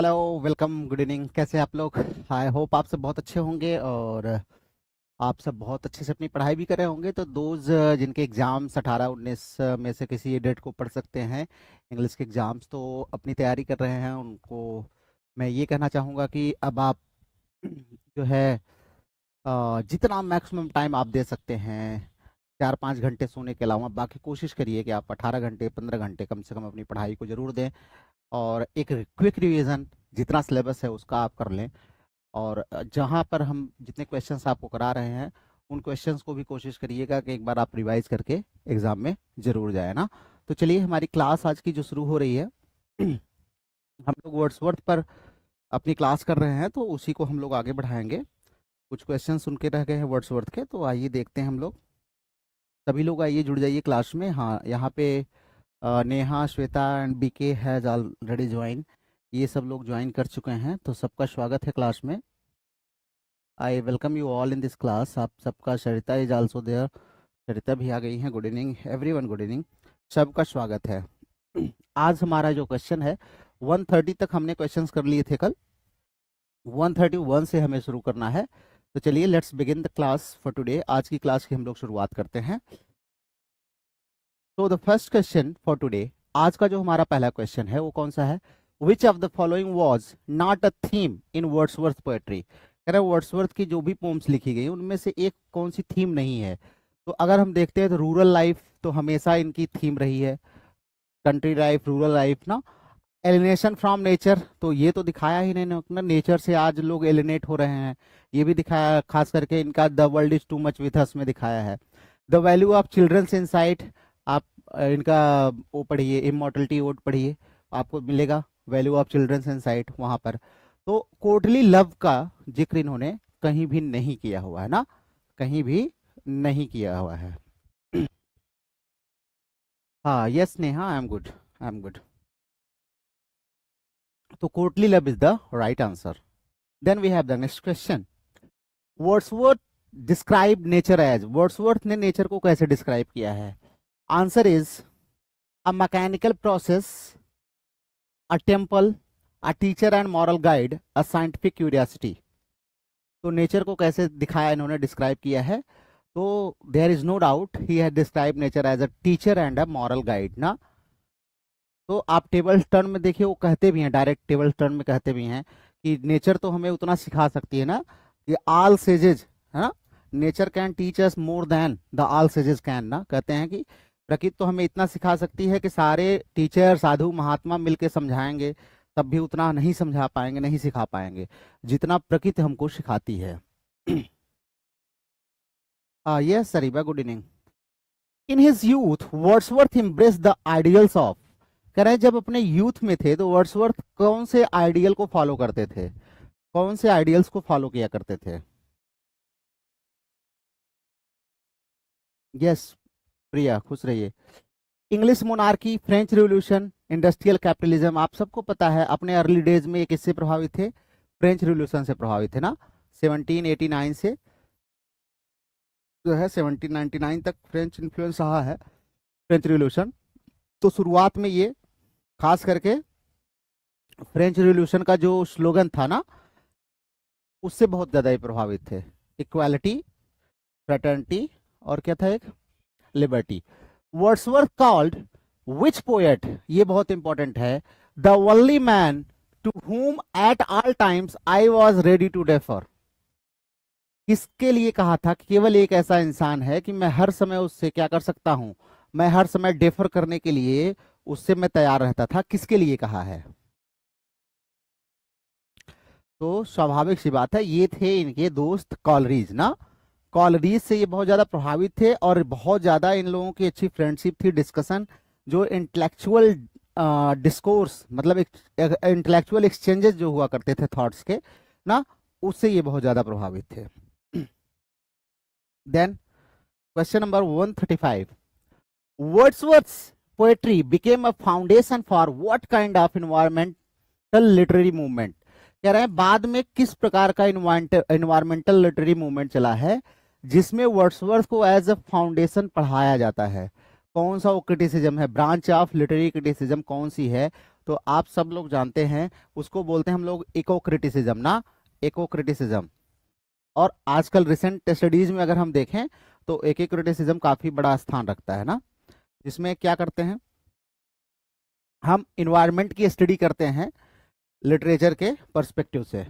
Hello, welcome, good evening. कैसे हैं आप लोग? आई होप आप सब बहुत अच्छे होंगे और आप सब बहुत अच्छे से अपनी पढ़ाई भी कर रहे होंगे। तो दोज जिनके एग्ज़ाम्स 18-19 में से किसी डेट को पढ़ सकते हैं, इंग्लिश के एग्ज़ाम्स, तो अपनी तैयारी कर रहे हैं, उनको मैं ये कहना चाहूँगा कि अब आप जो है जितना मैक्सिमम टाइम आप दे सकते हैं, 4-5 घंटे सोने के अलावा बाकी कोशिश करिए कि आप 18 घंटे 15 घंटे कम से कम अपनी पढ़ाई को ज़रूर दें। और एक क्विक रिवीजन जितना सिलेबस है उसका आप कर लें। और जहाँ पर हम जितने क्वेश्चंस आपको करा रहे हैं उन क्वेश्चंस को भी कोशिश करिएगा कि एक बार आप रिवाइज करके एग्जाम में जरूर जाए ना। तो चलिए, हमारी क्लास आज की जो शुरू हो रही है हम लोग वर्ड्सवर्थ पर अपनी क्लास कर रहे हैं, तो उसी को हम लोग आगे बढ़ाएंगे। कुछ क्वेश्चन सुन के रह गए हैं वर्ड्सवर्थ के, तो आइए देखते हैं हम लोग। सभी लोग आइए जुड़ जाइए क्लास में। हाँ, यहाँ पे Neha, Shweta and BK has already join. ये सब लोग ज्वाइन कर चुके हैं, तो सबका स्वागत है क्लास में। I welcome you all in this class. आप सबका, सरिता इज आल्सो देयर, सरिता भी आ गई हैं। Good evening everyone, good evening, सबका स्वागत है। आज हमारा जो क्वेश्चन है 130 तक हमने क्वेश्चंस कर लिए थे कल, 131 से हमें शुरू करना है। तो चलिए, let's begin the class for today. आज की क्लास की हम लोग शुरुआत करते हैं। तो the first question for today, आज का जो हमारा पहला क्वेश्चन है वो कौन सा है? Which of the following was not a theme in Wordsworth poetry. कह रहे वर्ड्सवर्थ की जो भी पोम्स लिखी गई उनमें से एक कौन सी थीम नहीं है? तो अगर हम देखते हैं तो रूरल लाइफ तो हमेशा इनकी थीम रही है, कंट्री लाइफ, रूरल लाइफ ना। एलिनेशन फ्रॉम नेचर, तो ये तो दिखाया ही नहीं ना, नेचर से आज लोग एलिनेट हो रहे हैं, ये भी दिखाया। खास करके इनका the world is too much with us में दिखाया है। The value of children's insight, आप इनका वो पढ़िए, इमॉर्टलिटी ओड पढ़िए, आपको मिलेगा वैल्यू ऑफ चिल्ड्रंस इनसाइट वहां पर। तो कोर्टली लव का जिक्र इन्होंने कहीं भी नहीं किया हुआ है ना, कहीं भी नहीं किया हुआ है। हाँ, yes Neha, I am good, I am good. तो courtly love is the right answer. Then we have the next question. Wordsworth describe nature as, Wordsworth ने नेचर को कैसे डिस्क्राइब किया है? Answer is a mechanical process, a temple, a teacher and moral guide, a scientific curiosity. तो nature को कैसे दिखाया, इन्होंने डिस्क्राइब किया है? तो there is no doubt he has describe nature as a teacher and a moral guide ना। तो आप टेबल टर्न में देखिए, वो कहते भी हैं, डायरेक्ट टेबल टर्न में कहते भी हैं कि नेचर तो हमें उतना सिखा सकती है ना कि ऑल सेजेज, है ना, nature can teach us more than the all sages can ना। कहते हैं कि प्रकृति तो हमें इतना सिखा सकती है कि सारे टीचर, साधु, महात्मा मिलके समझाएंगे तब भी उतना नहीं समझा पाएंगे, नहीं सिखा पाएंगे जितना प्रकृति हमको सिखाती है। Yes Sariba, good evening. In his youth Wordsworth embrace the ideals of, कह रहे हैं जब अपने यूथ में थे तो वर्ड्सवर्थ कौन से आइडियल को फॉलो करते थे, कौन से आइडियल्स को फॉलो किया करते थे? यस प्रिया, खुश रहिए। English monarchy, French revolution, industrial capitalism, आप सबको पता है अपने अर्ली डेज में ये किससे प्रभावित थे? फ्रेंच रिवॉल्यूशन से प्रभावित थे ना। 1789 से जो है 1799 तक फ्रेंच इन्फ्लुएंस रहा है, फ्रेंच रिवॉल्यूशन। तो शुरुआत में ये खास करके फ्रेंच रिवॉल्यूशन का जो स्लोगन था ना, उससे बहुत ज्यादा ही प्रभावित थे। इक्वालिटी, फ्रेटर्निटी, और क्या था एक, liberty. Wordsworth called which poet, ये बहुत इंपॉर्टेंट है, the only man to whom at all times I was ready to defer. किसके लिए कहा था कि केवल एक ऐसा इंसान है कि मैं हर समय उससे क्या कर सकता हूं, मैं हर समय डेफर करने के लिए उससे मैं तैयार रहता था? किसके लिए कहा है? तो स्वाभाविक सी बात है, ये थे इनके दोस्त कॉलरीज ना। कॉलरीज से ये बहुत ज्यादा प्रभावित थे और बहुत ज्यादा इन लोगों की अच्छी फ्रेंडशिप थी, डिस्कशन, जो इंटेलेक्चुअल डिस्कोर्स, मतलब इंटेलेक्चुअल एक्सचेंजेस जो हुआ करते थे थॉट्स के ना, उससे ये बहुत ज्यादा प्रभावित थे। Then question number 135, Wordsworth's poetry became a foundation for what kind of environmental literary movement. कह रहे हैं बाद में किस प्रकार का एनवायरमेंटल लिटरेरी मूवमेंट चला है जिसमें वर्ड्सवर्थ को एज अ फाउंडेशन पढ़ाया जाता है? कौन सा वो क्रिटिसिज्म है, ब्रांच ऑफ लिटरेरी क्रिटिसिज्म कौन सी है तो आप सब लोग जानते हैं उसको बोलते हैं हम लोग इको क्रिटिसिज्म ना, इको क्रिटिसिज्म। और आजकल रिसेंट स्टडीज में अगर हम देखें तो इको क्रिटिसिज्म काफी बड़ा स्थान रखता है ना, जिसमें क्या करते हैं हम इन्वायरमेंट की स्टडी करते हैं लिटरेचर के पर्सपेक्टिव से।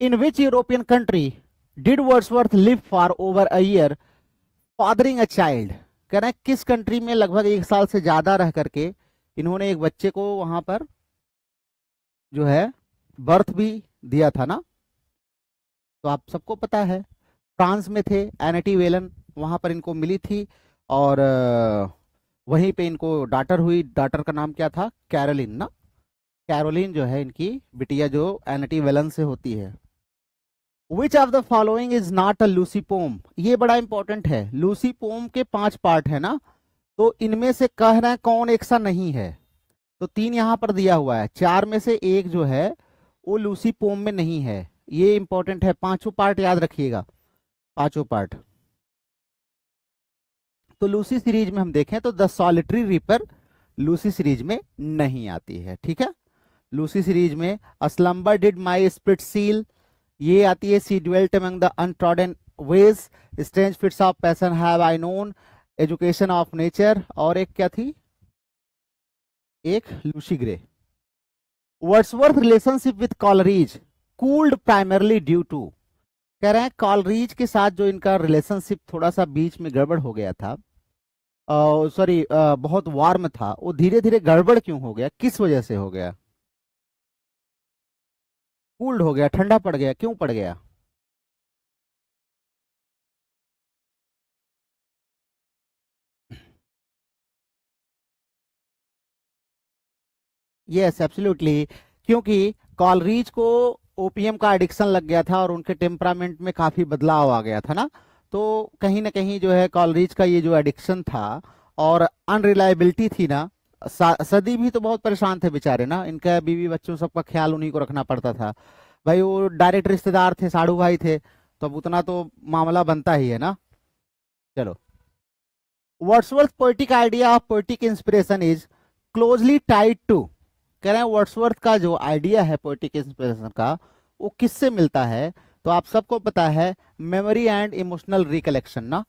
In which European country did Wordsworth live for over a year fathering a child. कह रहे हैं किस कंट्री में लगभग 1 साल से ज्यादा रह करके इन्होंने एक बच्चे को वहां पर जो है बर्थ भी दिया था ना। तो आप सबको पता है फ्रांस में थे, एनेटी वेलन वहां पर इनको मिली थी और वहीं पे इनको डाटर हुई। डाटर का नाम क्या था? कैरोलिन ना। कैरोलिन जो है इनकी बिटिया जो एनेटी वेलन से होती है। Which of the following is not a Lucy poem. ये बड़ा इंपॉर्टेंट है। लूसी पोम के 5 पार्ट है ना, तो इनमें से कह रहे हैं कौन एक सा नहीं है। तो 3 यहां पर दिया हुआ है, 4 में से एक जो है वो लूसी पोम में नहीं है। ये इंपॉर्टेंट है, 5 पार्ट याद रखिएगा, 5 पार्ट। तो लूसी सीरीज में हम देखें तो the solitary reaper Lucy series में नहीं आती है, ठीक है। लूसी सीरीज में a slumber did my spirit seal ये आती है। She dwelt among the untrodden ways, strange fits of passion have I known, education of nature, और एक क्या थी, एक Lucy Gray. Wordsworth relationship with Coleridge cooled primarily due to. कह रहे हैं कॉलरीज के साथ जो इनका रिलेशनशिप थोड़ा सा बीच में गड़बड़ हो गया था, सॉरी बहुत वार्म था, वो धीरे धीरे गड़बड़ क्यों हो गया, किस वजह से हो गया? कूल्ड हो गया, ठंडा पड़ गया, क्यों पड़ गया? यस एब्सोल्युटली, क्योंकि कॉलरीज को ओपीएम का एडिक्शन लग गया था और उनके टेम्परामेंट में काफी बदलाव आ गया था ना। तो कहीं ना कहीं जो है कॉलरीज का ये जो एडिक्शन था और अनरिलायबिलिटी थी ना, सदी भी तो बहुत परेशान थे बेचारे ना, इनका बीवी बच्चों सबका ख्याल उन्हीं को रखना पड़ता था। भाई वो डायरेक्ट रिश्तेदार थे, साड़ू भाई थे, तो अब उतना तो मामला बनता ही है ना। चलो, Wordsworth poetic idea of poetic inspiration is closely tied to. कह रहे हैं वर्ड्सवर्थ का जो आइडिया है पोएटिक इंस्पिरेशन का वो किससे मिलता है? तो आप सबको पता है मेमोरी एंड इमोशनल रिकलेक्शन ना,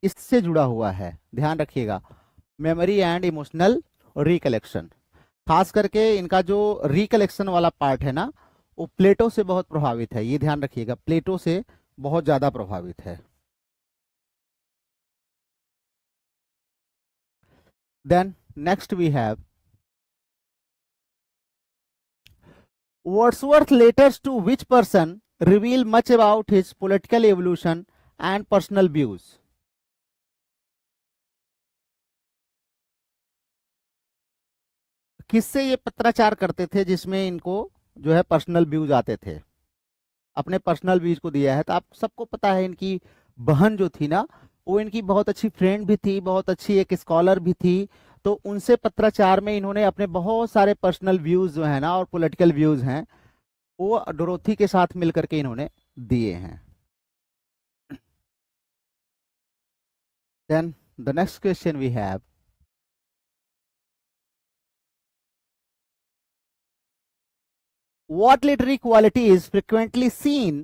इससे जुड़ा हुआ है, ध्यान रखिएगा। मेमोरी एंड इमोशनल रिकलेक्शन, खास करके इनका जो रिकलेक्शन वाला पार्ट है ना, वो प्लेटो से बहुत प्रभावित है, ये ध्यान रखिएगा, प्लेटो से बहुत ज्यादा प्रभावित है। Then next we have Wordsworth letters to which person reveal much about his political evolution and personal views? किससे ये पत्राचार करते थे जिसमें इनको जो है पर्सनल व्यूज आते थे? अपने पर्सनल व्यूज को दिया है। तो आप सबको पता है इनकी बहन जो थी ना, वो इनकी बहुत अच्छी फ्रेंड भी थी, बहुत अच्छी एक स्कॉलर भी थी। तो उनसे पत्राचार में इन्होंने अपने बहुत सारे पर्सनल व्यूज जो है ना और पॉलिटिकल व्यूज हैं वो डोरोथी के साथ मिलकर के इन्होंने दिए हैं। Then the next question we have, what literary quality is frequently seen,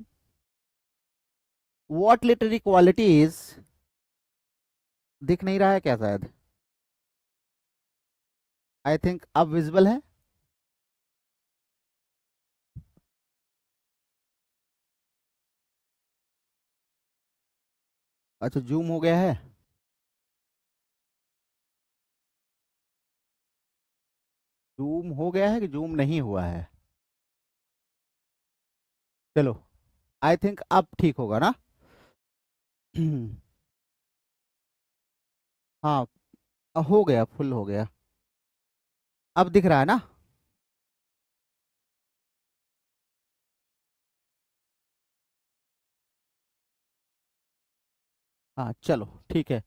what literary quality is, दिख नहीं रहा है क्या शायद? आई थिंक अब विजिबल है। अच्छा जूम हो गया है। जूम हो गया है कि जूम नहीं हुआ है? चलो, आई थिंक अब ठीक होगा ना। हाँ, हो गया, फुल हो गया, अब दिख रहा है ना। हाँ चलो ठीक है।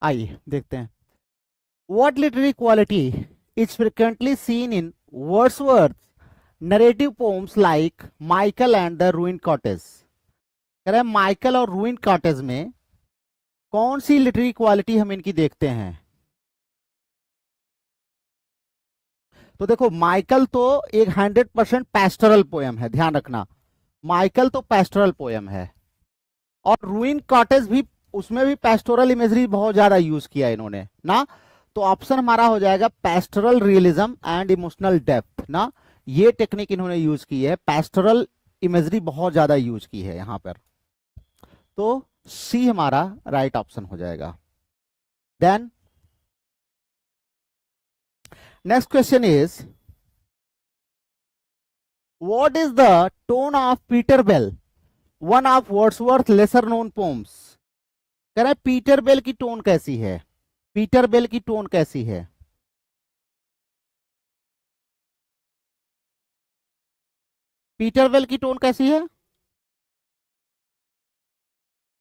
आइए देखते हैं। What literary quality is frequently seen in Wordsworth's narrative poems like Michael and the Ruined Cottage? कह रहे हैं माइकल और रूइंड कॉटेज में कौन सी लिटरेरी क्वालिटी हम इनकी देखते हैं? तो देखो, माइकल तो एक 100% पैस्टोरल पोयम है, ध्यान रखना। माइकल तो पैस्टोरल पोयम है। और रूइन कॉटेज भी, उसमें भी पैस्टोरल इमेजरी बहुत ज्यादा यूज किया इन्होंने ना। तो ऑप्शन हमारा हो जाएगा pastoral realism and emotional depth ना। ये टेक्निक इन्होंने यूज की है, पैस्टोरल इमेजरी बहुत ज्यादा यूज की है यहां पर। तो सी हमारा राइट ऑप्शन हो जाएगा। Then next question is, what is the tone of Peter Bell, one of Wordsworth lesser known poems? कह रहा है पीटर बेल की टोन कैसी है? पीटर बेल की टोन कैसी है? पीटर बेल की टोन कैसी है?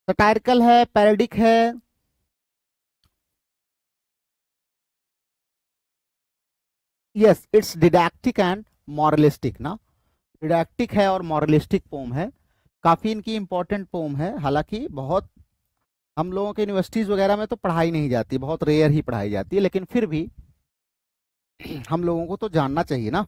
सटायरिकल है, पैरोडिक है? Yes, it's didactic and moralistic ना। डिडैक्टिक है और मॉरलिस्टिक पोम है। काफी इनकी इंपॉर्टेंट पोम है, हालांकि बहुत हम लोगों के यूनिवर्सिटीज वगैरह में तो पढ़ाई नहीं जाती, बहुत रेयर ही पढ़ाई जाती है, लेकिन फिर भी हम लोगों को तो जानना चाहिए ना।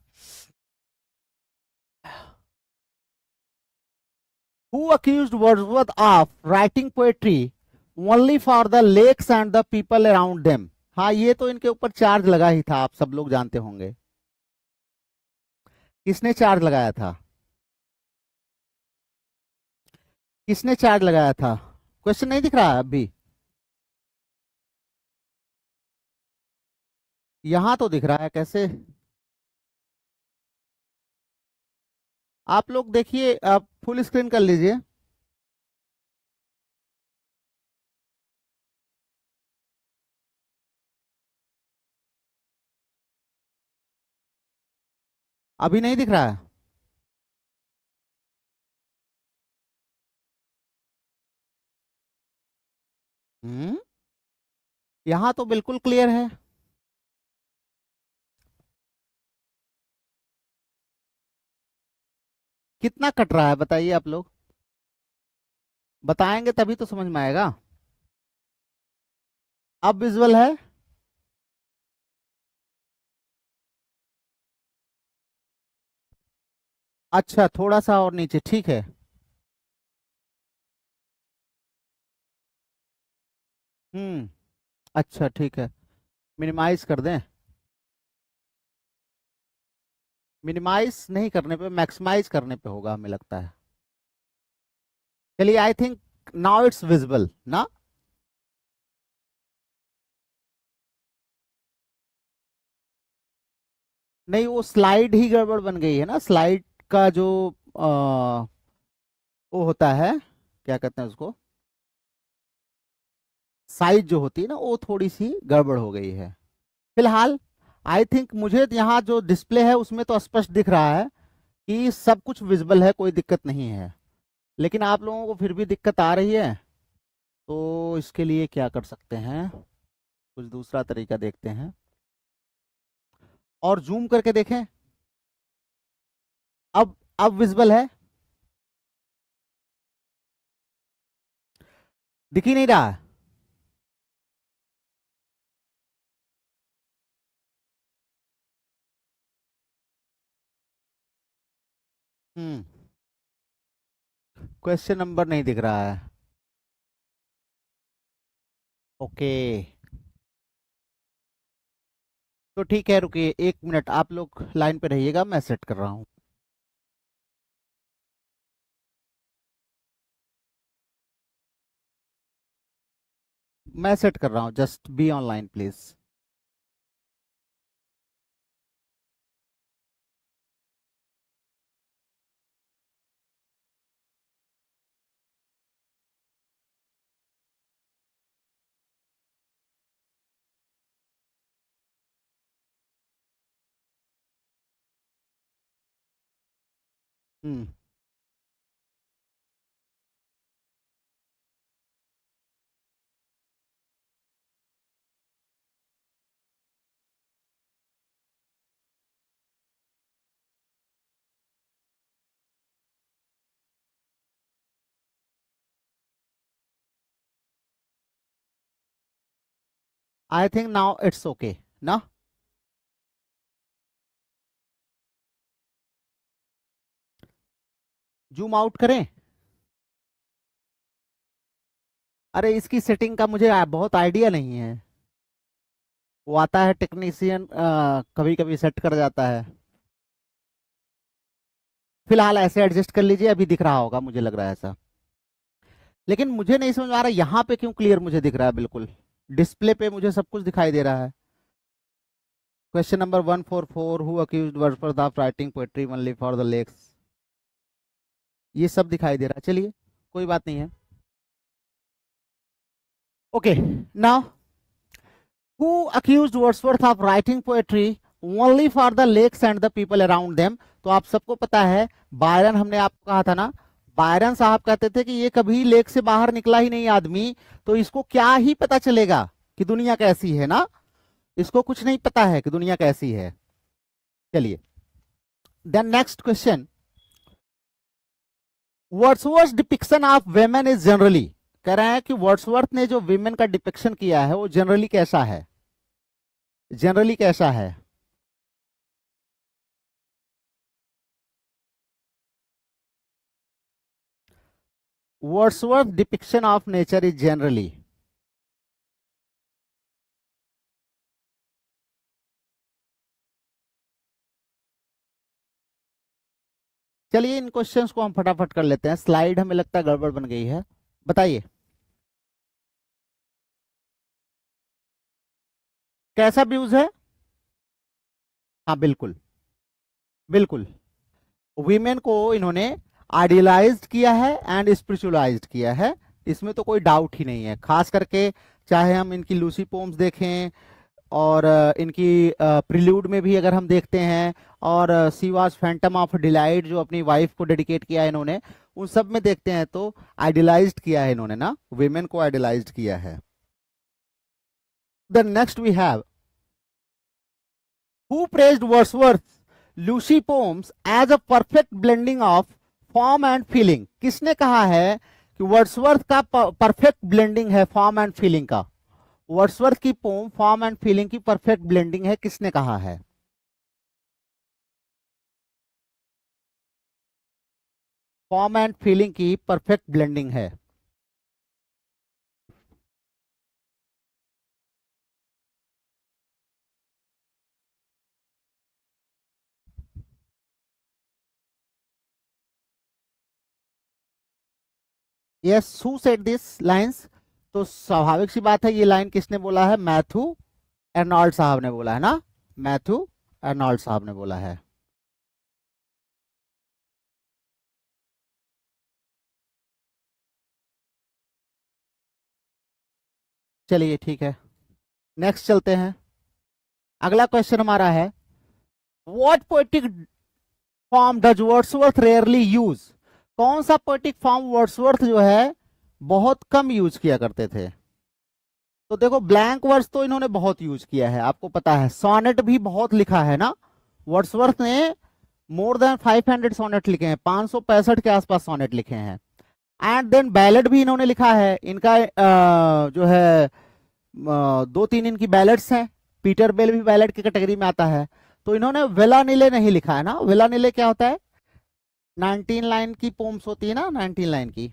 Who accused Wordsworth of writing poetry only for the lakes and the people around them? हाँ, ये तो इनके ऊपर चार्ज लगा ही था, आप सब लोग जानते होंगे। किसने चार्ज लगाया था? किसने चार्ज लगाया था? क्वेश्चन नहीं दिख रहा है अभी? यहां तो दिख रहा है, कैसे? आप लोग देखिए, आप फुल स्क्रीन कर लीजिए। अभी नहीं दिख रहा है? हम्म, यहां तो बिल्कुल क्लियर है। कितना कट रहा है बताइए आप लोग, बताएंगे तभी तो समझ में आएगा। अब विजुअल है? अच्छा, थोड़ा सा और नीचे, ठीक है। हम्म, अच्छा ठीक है। मिनिमाइज कर दें? मिनिमाइज नहीं करने पे, मैक्सिमाइज करने पे होगा हमें लगता है। चलिए, I think now it's visible ना। नहीं, वो स्लाइड ही गड़बड़ बन गई है ना, स्लाइड का जो वो होता है, क्या कहते हैं उसको, साइज जो होती है ना, वो थोड़ी सी गड़बड़ हो गई है फिलहाल। आई थिंक मुझे यहाँ जो डिस्प्ले है उसमें तो स्पष्ट दिख रहा है कि सब कुछ विजिबल है, कोई दिक्कत नहीं है। लेकिन आप लोगों को फिर भी दिक्कत आ रही है, तो इसके लिए क्या कर सकते हैं, कुछ दूसरा तरीका देखते हैं। और जूम करके देखें। अब विजिबल है? दिख ही नहीं रहा है? हम्म, क्वेश्चन नंबर नहीं दिख रहा है। ओके, तो ठीक है, रुकिए 1 मिनट, आप लोग लाइन पे रहिएगा, मैं सेट कर रहा हूँ। मैं सेट कर रहा हूँ, just be online please. Hmm, I think now it's okay ना? जूम आउट करें? अरे इसकी सेटिंग का मुझे बहुत आइडिया नहीं है। वो आता है टेक्नीशियन, कभी कभी सेट कर जाता है। फिलहाल ऐसे एडजस्ट कर लीजिए, अभी दिख रहा होगा, मुझे लग रहा है ऐसा। लेकिन मुझे नहीं समझ आ रहा यहाँ पे क्यों क्लियर मुझे दिख रहा है, बिल्कुल डिस्प्ले पे मुझे सब कुछ दिखाई दे रहा है। Question number 144, who accused Wordsworth of writing poetry only for the lakes, ये सब दिखाई दे रहा है। चलिए कोई बात नहीं है। Okay, now who accused Wordsworth of writing poetry only for the lakes and the people around them. तो आप सबको पता है बायरन, हमने आपको कहा था ना, बायरन साहब कहते थे कि ये कभी लेक से बाहर निकला ही नहीं आदमी, तो इसको क्या ही पता चलेगा कि दुनिया कैसी है ना। इसको कुछ नहीं पता है कि दुनिया कैसी है। चलिए, then next question, Wordsworth depiction of women is generally, कह रहे हैं कि वर्ड्सवर्थ ने जो विमेन का डिपिक्शन किया है वो जनरली कैसा है? जनरली कैसा है? Wordsworth depiction of nature is generally. चलिए इन क्वेश्चंस को हम फटाफट कर लेते हैं, स्लाइड हमें लगता है गड़बड़ बन गई है। बताइए कैसा व्यूज है? हाँ बिल्कुल, बिल्कुल। वीमेन को इन्होंने आइडियलाइज्ड किया है एंड स्पिरिचुअलाइज्ड किया है, इसमें तो कोई डाउट ही नहीं है। खास करके चाहे हम इनकी लूसी पोम्स देखें, और इनकी प्रिल्यूड में भी अगर हम देखते हैं, और सी वॉज फैंटम ऑफ डिलाइट जो अपनी वाइफ को डेडिकेट किया है इन्होंने, उन सब में देखते हैं तो आइडियलाइज्ड किया है इन्होंने ना, वीमेन को आइडियलाइज्ड किया है। The next we have, who praised Wordsworth Lucy poems as a perfect blending of form and feeling. किसने कहा है कि वर्ड्सवर्थ का परफेक्ट ब्लेंडिंग है फॉर्म एंड फीलिंग का? वर्ड्सवर्थ की पोम फॉर्म एंड फीलिंग की परफेक्ट ब्लेंडिंग है, किसने कहा है? फॉर्म एंड फीलिंग की परफेक्ट ब्लेंडिंग है। Yes, who said this lines? तो स्वाभाविक सी बात है, ये लाइन किसने बोला है? मैथ्यू एर्नॉल्ड साहब ने बोला है ना, मैथ्यू एर्नॉल्ड साहब ने बोला है। चलिए ठीक है, नेक्स्ट चलते हैं। अगला क्वेश्चन हमारा है, what poetic form does Wordsworth rarely use? कौन सा पोएटिक फॉर्म वर्ड्सवर्थ जो है बहुत कम यूज किया करते थे? तो देखो, ब्लैंक वर्स तो इन्होंने बहुत यूज किया है, आपको पता है। सोनेट भी बहुत लिखा है ना, वर्ड्सवर्थ ने मोर देन 500 सोनेट लिखे हैं, 565 के आसपास सोनेट लिखे हैं। एंड देन बैलेट भी इन्होंने लिखा है, इनका जो है दो तीन इनकी बैलेट्स हैं। पीटर बेल भी बैलेट की कैटेगरी में आता है। तो इन्होंने वेलानिले नहीं लिखा है ना। वेलानिले क्या होता है? 19 लाइन की पोम्स होती है ना, 19 लाइन की।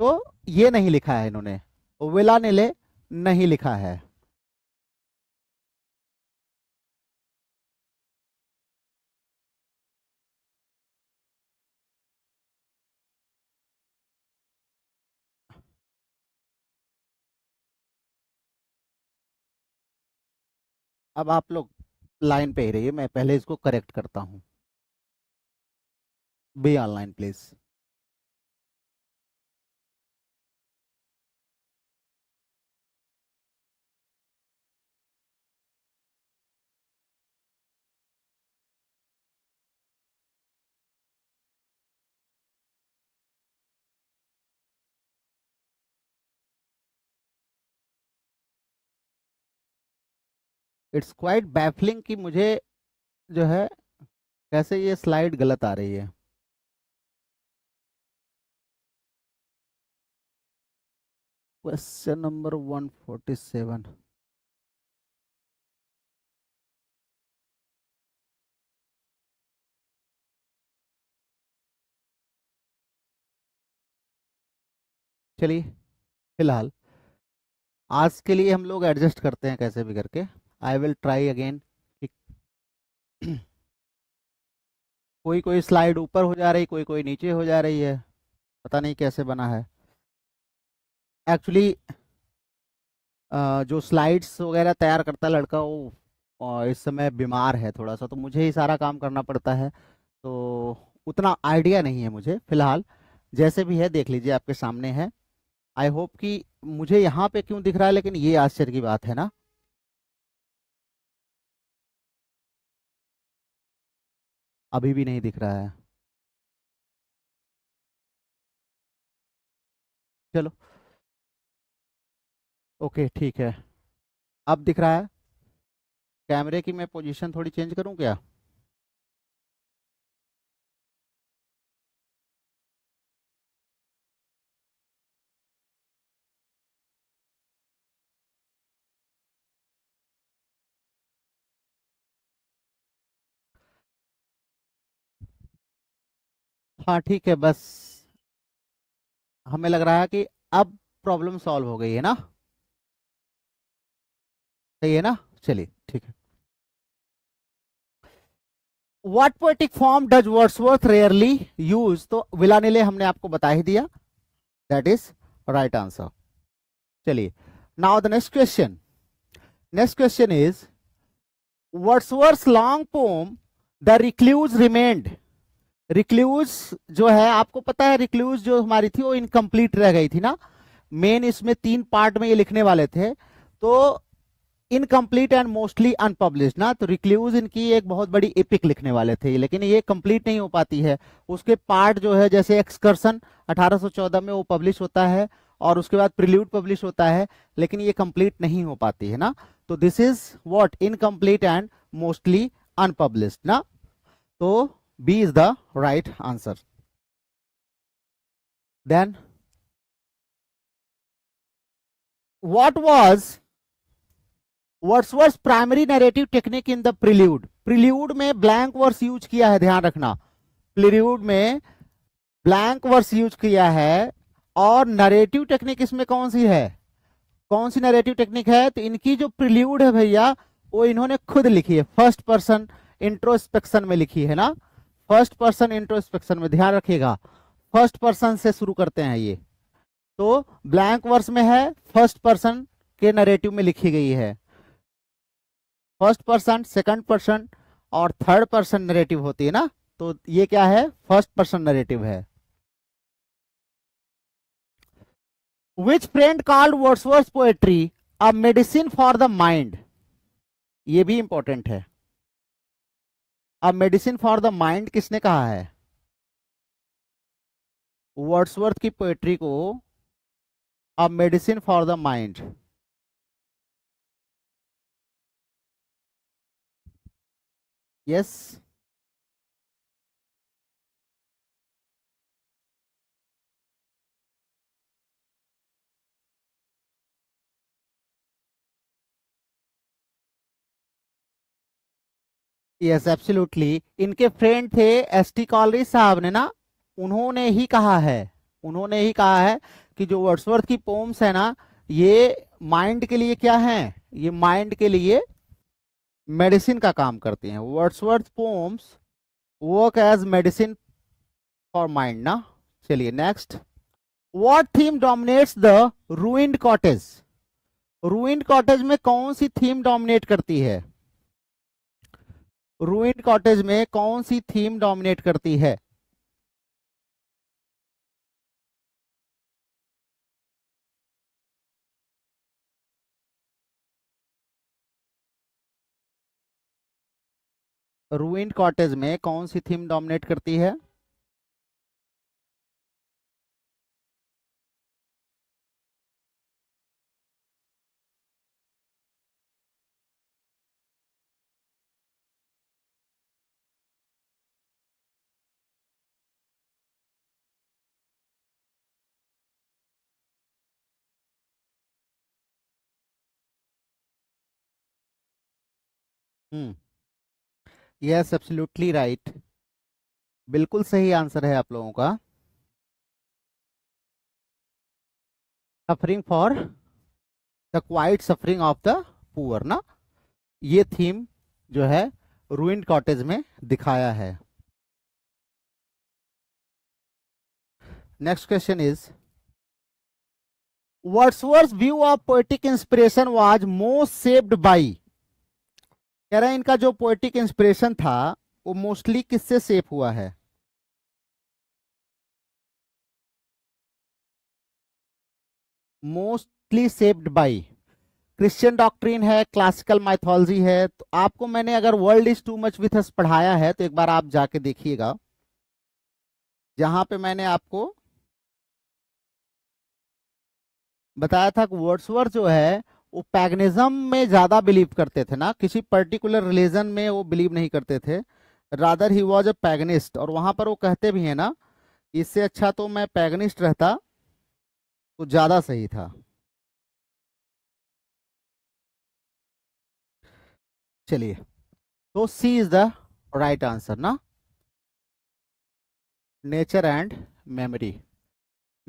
तो ये नहीं लिखा है इन्होंने, वेलानिले नहीं लिखा है। अब आप लोग लाइन पे ही रहिए, मैं पहले इसको करेक्ट करता हूँ। Be online please. It's quite baffling कि मुझे जो है कैसे ये स्लाइड गलत आ रही है। क्वेश्चन नंबर 147, चलिए, फिलहाल आज के लिए हम लोग एडजस्ट करते हैं कैसे भी करके। I will try again. कोई कोई स्लाइड ऊपर हो जा रही, कोई कोई नीचे हो जा रही है, पता नहीं कैसे बना है एक्चुअली। जो स्लाइड्स वगैरह तैयार करता है लड़का, वो इस समय बीमार है थोड़ा सा, तो मुझे ही सारा काम करना पड़ता है। तो उतना आइडिया नहीं है मुझे फिलहाल। जैसे भी है देख लीजिए, आपके सामने है। आई होप कि मुझे यहाँ पे क्यों दिख रहा है, लेकिन ये आश्चर्य की बात है ना। अभी भी नहीं दिख रहा है। चलो, ओके ठीक है। अब दिख रहा है। कैमरे की मैं पोजीशन थोड़ी चेंज करूँ क्या? हाँ ठीक है, बस हमें लग रहा है कि अब प्रॉब्लम सॉल्व हो गई है ना। सही है ना। चलिए ठीक है। What poetic form does Wordsworth rarely use? तो विलानिले हमने आपको बता ही दिया, दैट इज राइट आंसर। चलिए, now the next question. Next question is Wordsworth long poem the recluse remained. Recluse जो है, आपको पता है रिक्लूज जो हमारी थी वो इनकम्प्लीट रह गई थी ना। मेन इसमें 3 पार्ट में ये लिखने वाले थे, तो इनकम्प्लीट एंड मोस्टली अनपब्लिश्ड ना। तो रिक्लूज इनकी एक बहुत बड़ी एपिक लिखने वाले थे, लेकिन ये कंप्लीट नहीं हो पाती है। उसके पार्ट जो है, जैसे एक्सकर्सन 1814 में वो पब्लिश होता है, और उसके बाद प्रिल्यूड पब्लिश होता है, लेकिन ये कंप्लीट नहीं हो पाती है ना। तो this is what, incomplete and mostly unpublished ना। तो B is the right answer. Then what was Wordsworth primary narrative technique in the prelude? Prelude में ब्लैंक वर्स यूज किया है, ध्यान रखना। प्रिल्यूड में ब्लैंक वर्स यूज किया है। और नरेटिव टेक्निक इसमें कौन सी है? कौन सी नरेटिव टेक्निक है? तो इनकी जो प्रिल्यूड है भैया, वो इन्होंने खुद लिखी है, फर्स्ट पर्सन इंट्रोस्पेक्शन में लिखी है ना। फर्स्ट पर्सन इंट्रोस्पेक्शन में, ध्यान रखिएगा, फर्स्ट पर्सन से शुरू करते हैं ये। तो ब्लैंक वर्स में है, फर्स्ट पर्सन के नरेटिव में लिखी गई है। फर्स्ट पर्सन, सेकंड पर्सन और थर्ड पर्सन नरेटिव होती है ना। तो ये क्या है? फर्स्ट पर्सन नरेटिव है। Which friend called Wordsworth poetry a medicine for the mind? ये भी इंपॉर्टेंट है। A medicine for the mind किसने कहा है? वर्ड्सवर्थ की पोएट्री को a medicine for the mind. Yes. Yes absolutely. इनके फ्रेंड थे एसटी कॉलरी साहब ने ना। उन्होंने ही कहा है, उन्होंने ही कहा है कि जो वर्ड्सवर्थ की पोम्स है ना, ये माइंड के लिए क्या है? ये माइंड के लिए मेडिसिन का काम करती हैं। Wordsworth poems work as medicine for mind ना। चलिए next. What theme dominates the ruined cottage? Ruined cottage में कौन सी थीम डोमिनेट करती है? रूइंड कॉटेज में कौन सी थीम डोमिनेट करती है? रूइंड कॉटेज में कौन सी थीम डोमिनेट करती है? हम्म। Yes absolutely right. बिल्कुल सही आंसर है आप लोगों का। Suffering for the quite suffering of the poor ना, ये थीम जो है रूइंड कॉटेज में दिखाया है। Next question is Wordsworth view of poetic inspiration was most shaped by, कह रहे हैं इनका जो पोएटिक इंस्पिरेशन था वो मोस्टली किससे शेप हुआ है? Mostly shaped by Christian doctrine है, क्लासिकल माइथोलॉजी है। तो आपको मैंने अगर world is too much with अस पढ़ाया है तो एक बार आप जाके देखिएगा, जहां पे मैंने आपको बताया था कि वर्ड्सवर्थ जो है वो पैगनिज्म में ज्यादा बिलीव करते थे ना, किसी पर्टिकुलर रिलीजन में वो बिलीव नहीं करते थे, रादर ही वॉज अ पैगनिस्ट। और वहां पर वो कहते भी है ना, इससे अच्छा तो मैं पैगनिस्ट रहता तो ज्यादा सही था। चलिए, तो सी इज द राइट आंसर ना, nature and memory.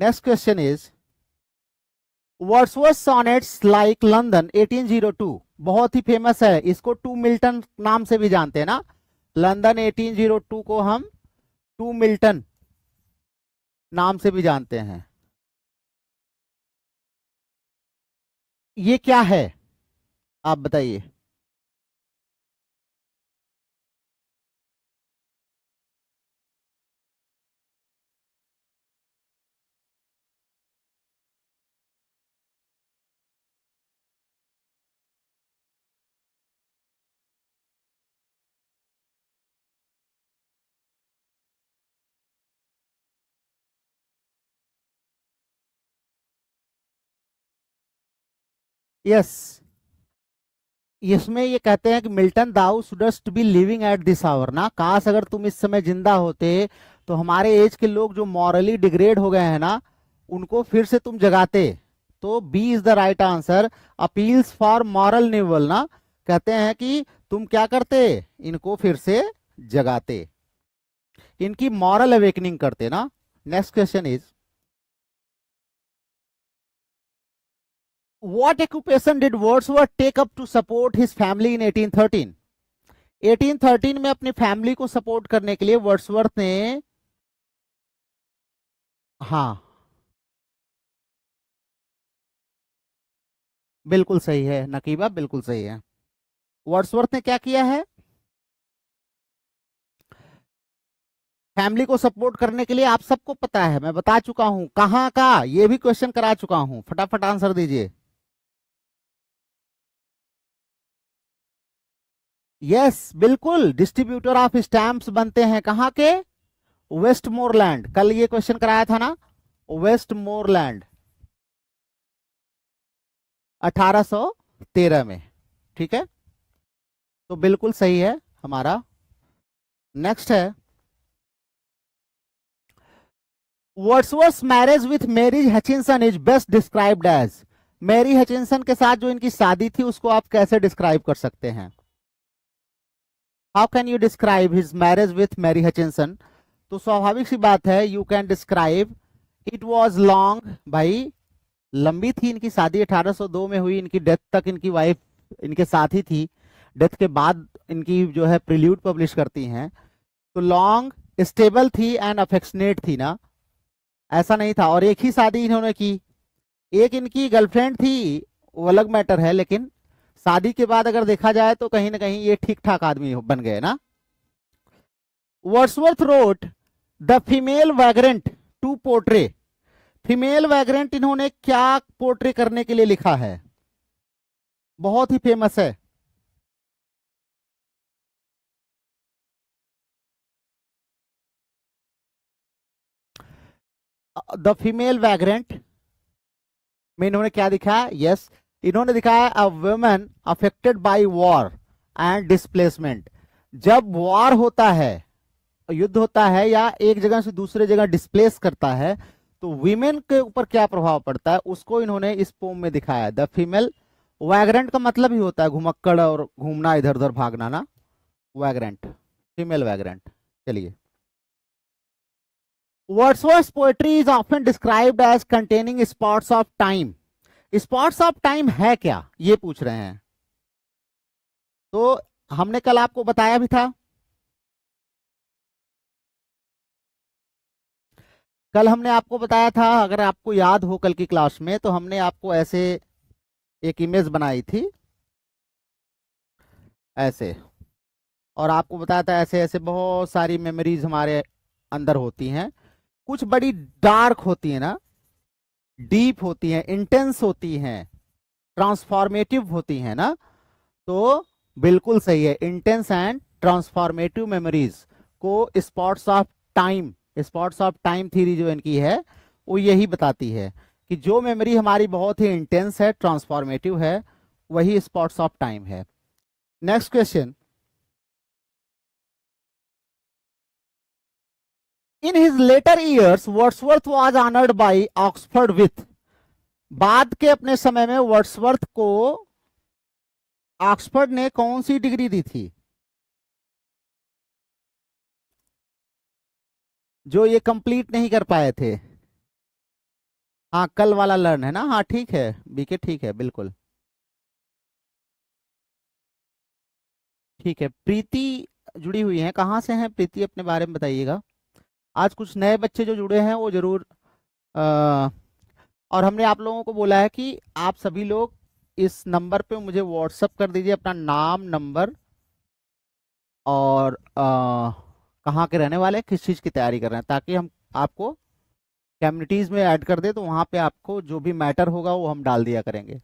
Next question is Wordsworth sonnets like London 1802 बहुत ही फेमस है, इसको टू मिल्टन नाम से भी जानते हैं ना, लंदन 1802 को हम टू मिल्टन नाम से भी जानते हैं। ये क्या है आप बताइए? यस, इसमें ये कहते हैं कि Milton thou shouldst be living at this hour ना, काश अगर तुम इस समय जिंदा होते तो हमारे एज के लोग जो मॉरली डिग्रेड हो गए हैं ना उनको फिर से तुम जगाते। तो B is the right answer, appeals for moral renewal ना, कहते हैं कि तुम क्या करते, इनको फिर से जगाते, इनकी मॉरल अवेकनिंग करते ना। Next question is what occupation did Wordsworth take up to support his family in 1813? 1813 में अपनी फैमिली को सपोर्ट करने के लिए वर्ड्सवर्थ ने, हाँ बिल्कुल सही है नकीबा, बिल्कुल सही है। वर्ड्सवर्थ ने क्या किया है, फैमिली को सपोर्ट करने के लिए, आप सबको पता है, मैं बता चुका हूं कहां का, ये भी क्वेश्चन करा चुका हूं, फटाफट आंसर दीजिए। यस बिल्कुल, डिस्ट्रीब्यूटर ऑफ स्टैंप्स बनते हैं कहां के, वेस्टमोरलैंड, कल ये क्वेश्चन कराया था ना, वेस्टमोरलैंड 1813 में, ठीक है, तो बिल्कुल सही है हमारा। नेक्स्ट है Wordsworth marriage with Mary Hutchinson is best described as, Mary Hutchinson के साथ जो इनकी शादी थी उसको आप कैसे डिस्क्राइब कर सकते हैं? How can you describe his marriage with Mary Hutchinson? तो स्वाभाविक सी बात है, you can describe it was long, भाई लंबी थी इनकी शादी, 1802 में हुई, इनकी डेथ तक इनकी वाइफ इनके साथ ही थी, डेथ के बाद इनकी जो है प्रिल्यूड पब्लिश करती हैं, तो लॉन्ग, स्टेबल थी एंड अफेक्शनेट थी ना, ऐसा नहीं था। और एक ही शादी इन्होंने की, एक इनकी गर्लफ्रेंड थी वो अलग मैटर है, लेकिन शादी के बाद अगर देखा जाए तो कहीं ना कहीं ये ठीक ठाक आदमी बन गए ना। Wordsworth wrote the female vagrant to portray, female vagrant इन्होंने क्या पोर्ट्रे करने के लिए लिखा है, बहुत ही फेमस है। द फीमेल वैग्रेंट में इन्होंने क्या दिखाया, यस इन्होंने दिखाया a women affected by war and displacement, जब वॉर होता है, युद्ध होता है या एक जगह से दूसरे जगह डिस्प्लेस करता है, तो वीमेन के ऊपर क्या प्रभाव पड़ता है उसको इन्होंने इस पोम में दिखाया। द फीमेल वैग्रेंट का मतलब ही होता है घुमक्कड़ और घूमना, इधर उधर भागना ना, वैग्रेंट, फीमेल वैग्रेंट। चलिए Wordsworth poetry is often described as containing spots of time. Spots of time है क्या, ये पूछ रहे हैं। तो हमने कल आपको बताया भी था, कल हमने आपको बताया था, अगर आपको याद हो कल की क्लास में, तो हमने आपको ऐसे एक इमेज बनाई थी ऐसे, और आपको बताया था ऐसे ऐसे बहुत सारी मेमोरीज हमारे अंदर होती हैं, कुछ बड़ी डार्क होती है ना, डीप होती हैं, इंटेंस होती हैं, ट्रांसफॉर्मेटिव होती हैं ना। तो बिल्कुल सही है, इंटेंस एंड ट्रांसफॉर्मेटिव मेमोरीज को spots of time, spots of time theory जो इनकी है वो यही बताती है कि जो मेमोरी हमारी बहुत ही इंटेंस है, ट्रांसफॉर्मेटिव है, वही स्पॉट्स ऑफ टाइम है। Next question, in his later years Wordsworth was honoured bye Oxford with. बाद के अपने समय में वर्ड्सवर्थ को ऑक्सफोर्ड ने कौन सी डिग्री दी थी, जो ये कंप्लीट नहीं कर पाए थे। हाँ, कल वाला लर्न है ना, हाँ ठीक है बीके, ठीक है बिल्कुल ठीक है। प्रीति जुड़ी हुई है, कहाँ से हैं प्रीति, अपने बारे में बताइएगा। आज कुछ नए बच्चे जो जुड़े हैं वो जरूर आ, और हमने आप लोगों को बोला है कि आप सभी लोग इस नंबर पे मुझे व्हाट्सअप कर दीजिए अपना नाम, नंबर और कहाँ के रहने वाले, किस चीज़ की तैयारी कर रहे हैं, ताकि हम आपको कम्युनिटीज में ऐड कर दे, तो वहां पे आपको जो भी मैटर होगा वो हम डाल दिया करेंगे।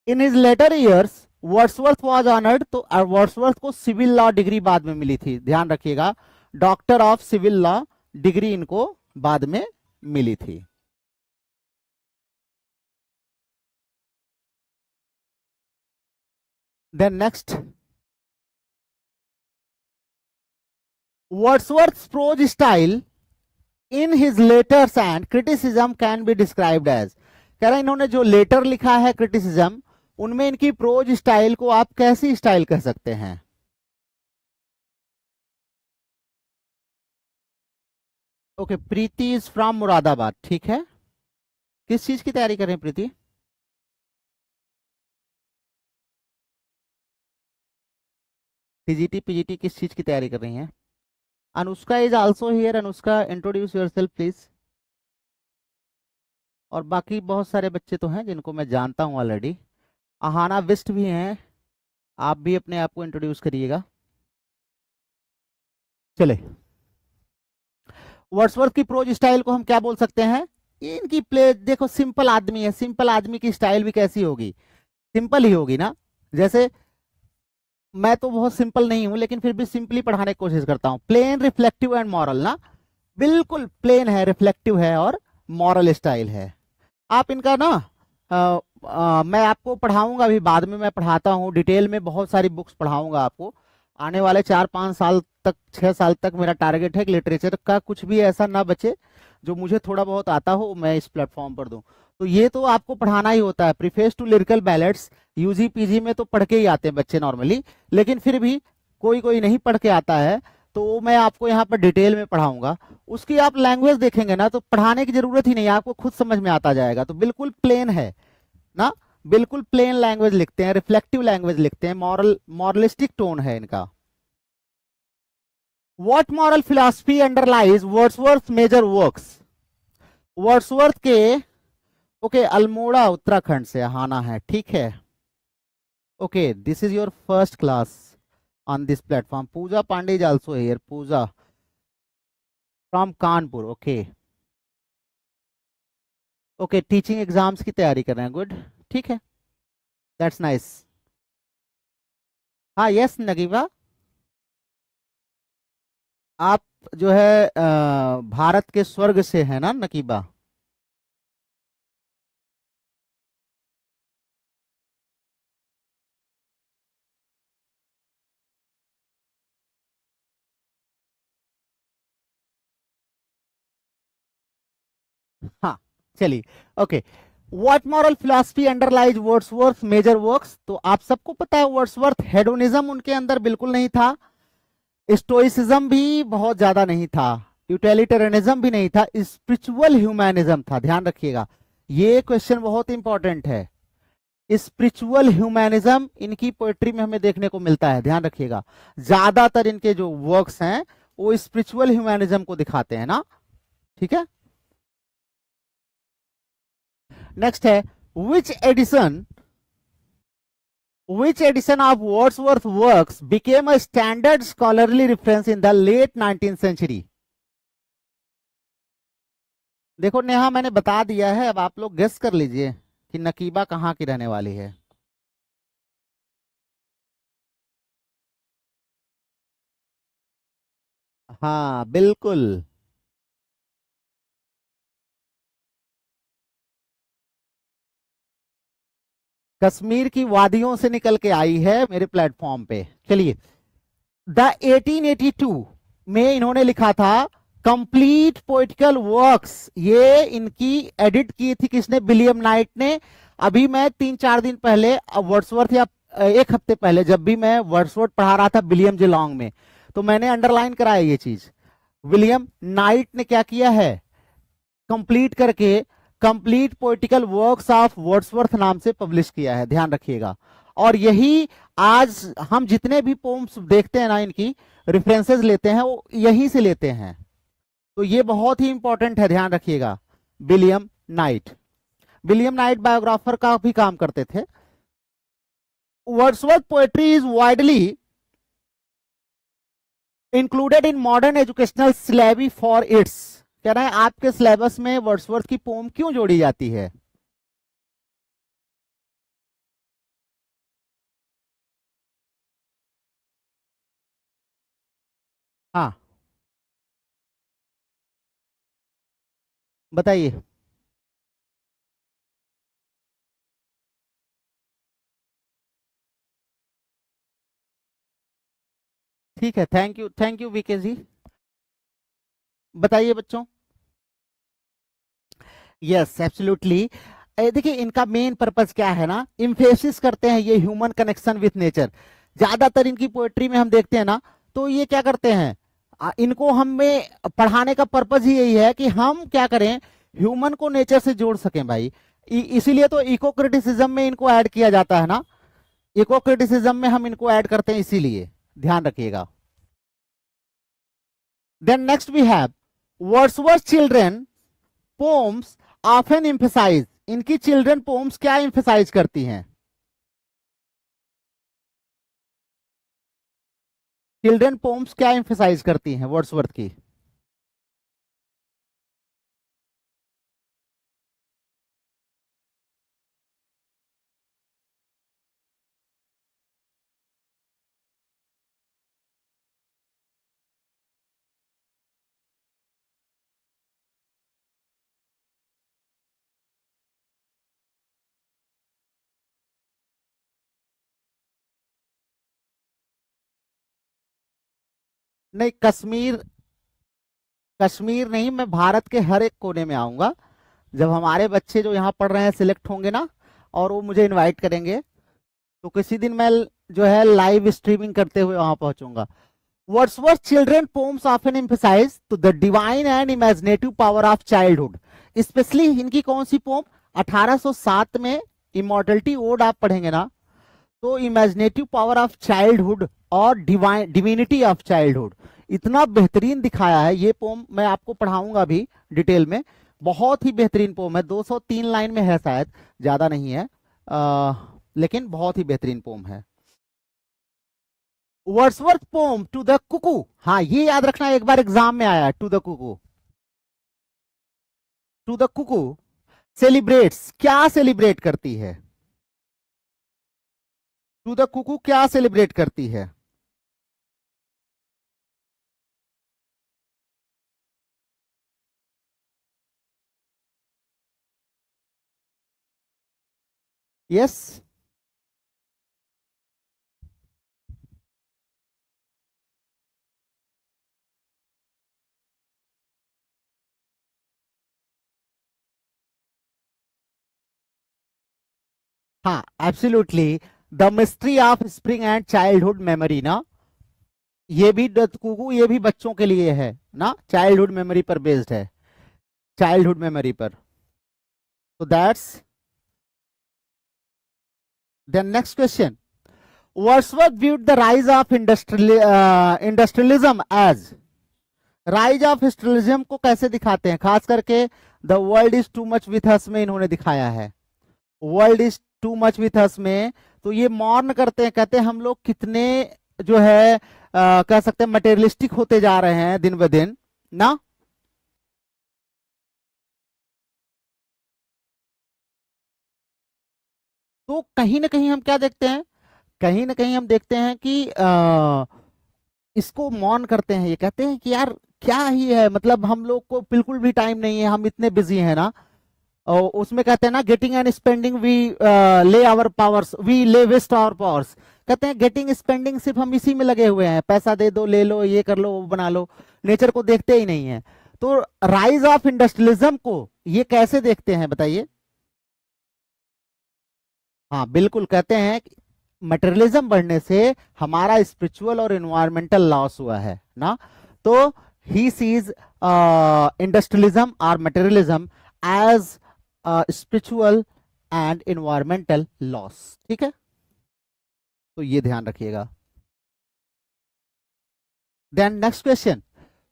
In his later years Wordsworth was honoured, तो वर्ड्सवर्थ को सिविल लॉ डिग्री बाद में मिली थी, ध्यान रखिएगा, doctor of civil law degree इनको बाद में मिली थी। Then next, Wordsworth prose style in his letters and criticism can be described as. कह रहे हैं इन्होंने जो लेटर लिखा है क्रिटिसिज्म, उनमें इनकी प्रोज स्टाइल को आप कैसी स्टाइल कह सकते हैं। Okay, Preeti is from Moradabad, ठीक है। किस चीज की तैयारी कर रहे हैं प्रीति, टीजीटी पीजीटी, किस चीज की तैयारी कर रही हैं। Anushka is also here, Anushka introduce yourself please. और बाकी बहुत सारे बच्चे तो हैं जिनको मैं जानता हूं ऑलरेडी, आहाना बिस्ट भी हैं, आप भी अपने आप को इंट्रोड्यूस करिएगा। चले, वर्ड्सवर्थ की प्रोज स्टाइल को हम क्या बोल सकते हैं, इनकी प्ले देखो, सिंपल आदमी है, सिंपल आदमी की स्टाइल भी कैसी होगी, सिंपल ही होगी ना। जैसे मैं तो बहुत सिंपल नहीं हूं, लेकिन फिर भी सिंपली पढ़ाने की कोशिश करता हूं। प्लेन, रिफ्लेक्टिव एंड मॉरल ना, बिल्कुल प्लेन है, रिफ्लेक्टिव है और मॉरल स्टाइल है। आप इनका ना मैं आपको पढ़ाऊंगा अभी, बाद में मैं पढ़ाता हूँ डिटेल में, बहुत सारी बुक्स पढ़ाऊंगा आपको आने वाले 4-5 साल तक, 6 साल तक मेरा टारगेट है कि लिटरेचर का कुछ भी ऐसा ना बचे जो मुझे थोड़ा बहुत आता हो मैं इस प्लेटफॉर्म पर दूं। तो ये तो आपको पढ़ाना ही होता है, preface to lyrical ballads UG PG में तो पढ़ के ही आते हैं बच्चे नॉर्मली, लेकिन फिर भी कोई कोई नहीं पढ़ के आता है, तो वो मैं आपको यहाँ पर डिटेल में पढ़ाऊंगा। उसकी आप लैंग्वेज देखेंगे ना, तो पढ़ाने की जरूरत ही नहीं, आपको खुद समझ में आता जाएगा। तो बिल्कुल प्लेन है ना, बिल्कुल प्लेन लैंग्वेज लिखते हैं, रिफ्लेक्टिव लैंग्वेज लिखते हैं, मॉरलिस्टिक टोन है इनका। What moral philosophy underlies Wordsworth's major works? Wordsworth के, ओके अल्मोड़ा उत्तराखंड से आना है, ठीक है। Okay, this is your first class on this platform. Pooja Pandey is also here, Pooja from Kanpur, okay okay, teaching exams की तैयारी कर रहे हैं, गुड, ठीक है, दैट्स नाइस। हाँ यस नगीबा, आप जो है भारत के स्वर्ग से है ना नकीबा। हाँ चलिए, okay. What moral philosophy underlies Wordsworth major works, तो आप सबको पता है वर्ड्सवर्थ हेडोनिज्म उनके अंदर बिल्कुल नहीं था, स्टोइसिज्म भी बहुत ज्यादा नहीं था, यूटिलिटेरियनिज्म भी नहीं था, स्पिरिचुअल ह्यूमैनिज्म था, ध्यान रखिएगा। ये क्वेश्चन बहुत इंपॉर्टेंट है। स्पिरिचुअल ह्यूमैनिज्म इनकी पोएट्री में हमें देखने को मिलता है, ध्यान रखिएगा। ज्यादातर इनके जो वर्क्स हैं वो स्पिरिचुअल ह्यूमैनिज्म को दिखाते हैं ना, ठीक है। नेक्स्ट है, which edition of Wordsworth works became a standard scholarly reference in the late 19th century? देखो नेहा, मैंने बता दिया है, अब आप लोग गेस कर लीजिए कि नकीबा कहाँ की रहने वाली है। हाँ बिल्कुल, कश्मीर की वादियों से निकल के आई है मेरे प्लेटफॉर्म पे। चलिए, द 1882 में इन्होंने लिखा था कंप्लीट पोइटिकल वर्क्स। ये इनकी एडिट की थी किसने? विलियम नाइट ने। अभी मैं 3-4 दिन पहले वर्ड्सवर्थ, या एक हफ्ते पहले, जब भी मैं वर्ड्सवर्थ पढ़ा रहा था विलियम जिलोंग में, तो मैंने अंडरलाइन कराया ये चीज। विलियम नाइट ने क्या किया है, कंप्लीट करके complete poetical works of Wordsworth नाम से पब्लिश किया है, ध्यान रखिएगा। और यही आज हम जितने भी पोम्स देखते हैं ना, इनकी रेफरेंसेस लेते हैं, वो यहीं से लेते हैं। तो ये बहुत ही इंपॉर्टेंट है, ध्यान रखिएगा। William night, William night biographer का भी काम करते थे। Wordsworth poetry is widely included in modern educational syllable for its. कह रहे हैं आपके सिलेबस में वर्ड्सवर्थ की पोम क्यों जोड़ी जाती है? हाँ बताइए। ठीक है, थैंक यू वीके जी। बताइए बच्चों। Yes absolutely. देखिए इनका मेन पर्पस क्या है ना, इम्फेसिस करते हैं ये ह्यूमन कनेक्शन विथ नेचर। ज्यादातर इनकी पोएट्री में हम देखते हैं ना, तो ये क्या करते हैं, इनको हमें पढ़ाने का पर्पस ही यही है कि हम क्या करें, ह्यूमन को नेचर से जोड़ सकें भाई। इसीलिए तो इको क्रिटिसिज्म में इनको ऐड किया जाता है ना, इको क्रिटिसिज्म में हम इनको ऐड करते हैं, इसीलिए ध्यान रखिएगा। Then next we have Wordsworth children poems often emphasise. इनकी चिल्ड्रन पोम्स क्या एम्फसाइज करती हैं? चिल्ड्रन पोम्स क्या एम्फसाइज करती हैं वर्ड्सवर्थ की? नहीं, कश्मीर, कश्मीर नहीं, मैं भारत के हर एक कोने में आऊंगा। जब हमारे बच्चे जो यहाँ पढ़ रहे हैं सिलेक्ट होंगे ना, और वो मुझे इनवाइट करेंगे, तो किसी दिन मैं जो है लाइव स्ट्रीमिंग करते हुए वहां पहुंचूंगा। Wordsworth children poems often emphasize to the divine and imaginative power of childhood. Specially इनकी कौन सी पोम? 1807 में इमॉर्टलिटी ओड आप पढ़ेंगे ना, तो इमेजिनेटिव पावर ऑफ चाइल्डहुड और डिवाइन डिविनिटी ऑफ चाइल्डहुड, इतना बेहतरीन दिखाया है। ये पोम मैं आपको पढ़ाऊंगा भी डिटेल में। बहुत ही बेहतरीन पोम है, 203 लाइन में है, शायद ज्यादा नहीं है, लेकिन बहुत ही बेहतरीन पोम है। Wordsworth poem to the cuckoo, हाँ ये याद रखना, एक बार एग्जाम में आया, to the cuckoo. To the cuckoo celebrates, क्या सेलिब्रेट करती है? टू द कुकू क्या सेलिब्रेट करती है? यस, हाँ absolutely, the mystery of spring and childhood memory ना। कुकू ये भी बच्चों के लिए है ना, चाइल्डहुड मेमोरी पर बेस्ड है, चाइल्डहुड मेमोरी पर। तो that's then next question, Wordsworth viewed the rise of industrialism as, rise of industrialism को कैसे दिखाते हैं, खास करके the world is too much with us में इन्होंने दिखाया है, world is too much with us में। तो ये मॉर्न करते हैं, कहते हैं हम लोग कितने जो है कह सकते हैं मटेरियलिस्टिक होते जा रहे हैं दिन ब दिन ना। तो कहीं ना कहीं हम क्या देखते हैं, कहीं ना कहीं हम देखते हैं कि इसको मॉर्न करते हैं, ये कहते हैं कि यार क्या ही है, मतलब हम लोग को बिल्कुल भी टाइम नहीं है, हम इतने बिजी हैं ना। और उसमें कहते हैं ना, गेटिंग एंड स्पेंडिंग वी ले आवर पावर्स, वी ले वेस्ट आवर पावर्स। कहते हैं गेटिंग स्पेंडिंग सिर्फ हम इसी में लगे हुए हैं, पैसा दे दो, ले लो, ये कर लो, वो बना लो, नेचर को देखते ही नहीं है। तो राइज ऑफ इंडस्ट्रियलिज्म को ये कैसे देखते हैं बताइए। हाँ बिल्कुल, कहते हैं मटेरियलिज्म बढ़ने से हमारा स्पिरिचुअल और इन्वायरमेंटल लॉस हुआ है ना। तो ही सीज इंडस्ट्रियलिज्म और materialism as spiritual and environmental loss, ठीक है, तो ये ध्यान रखिएगा। Then next question,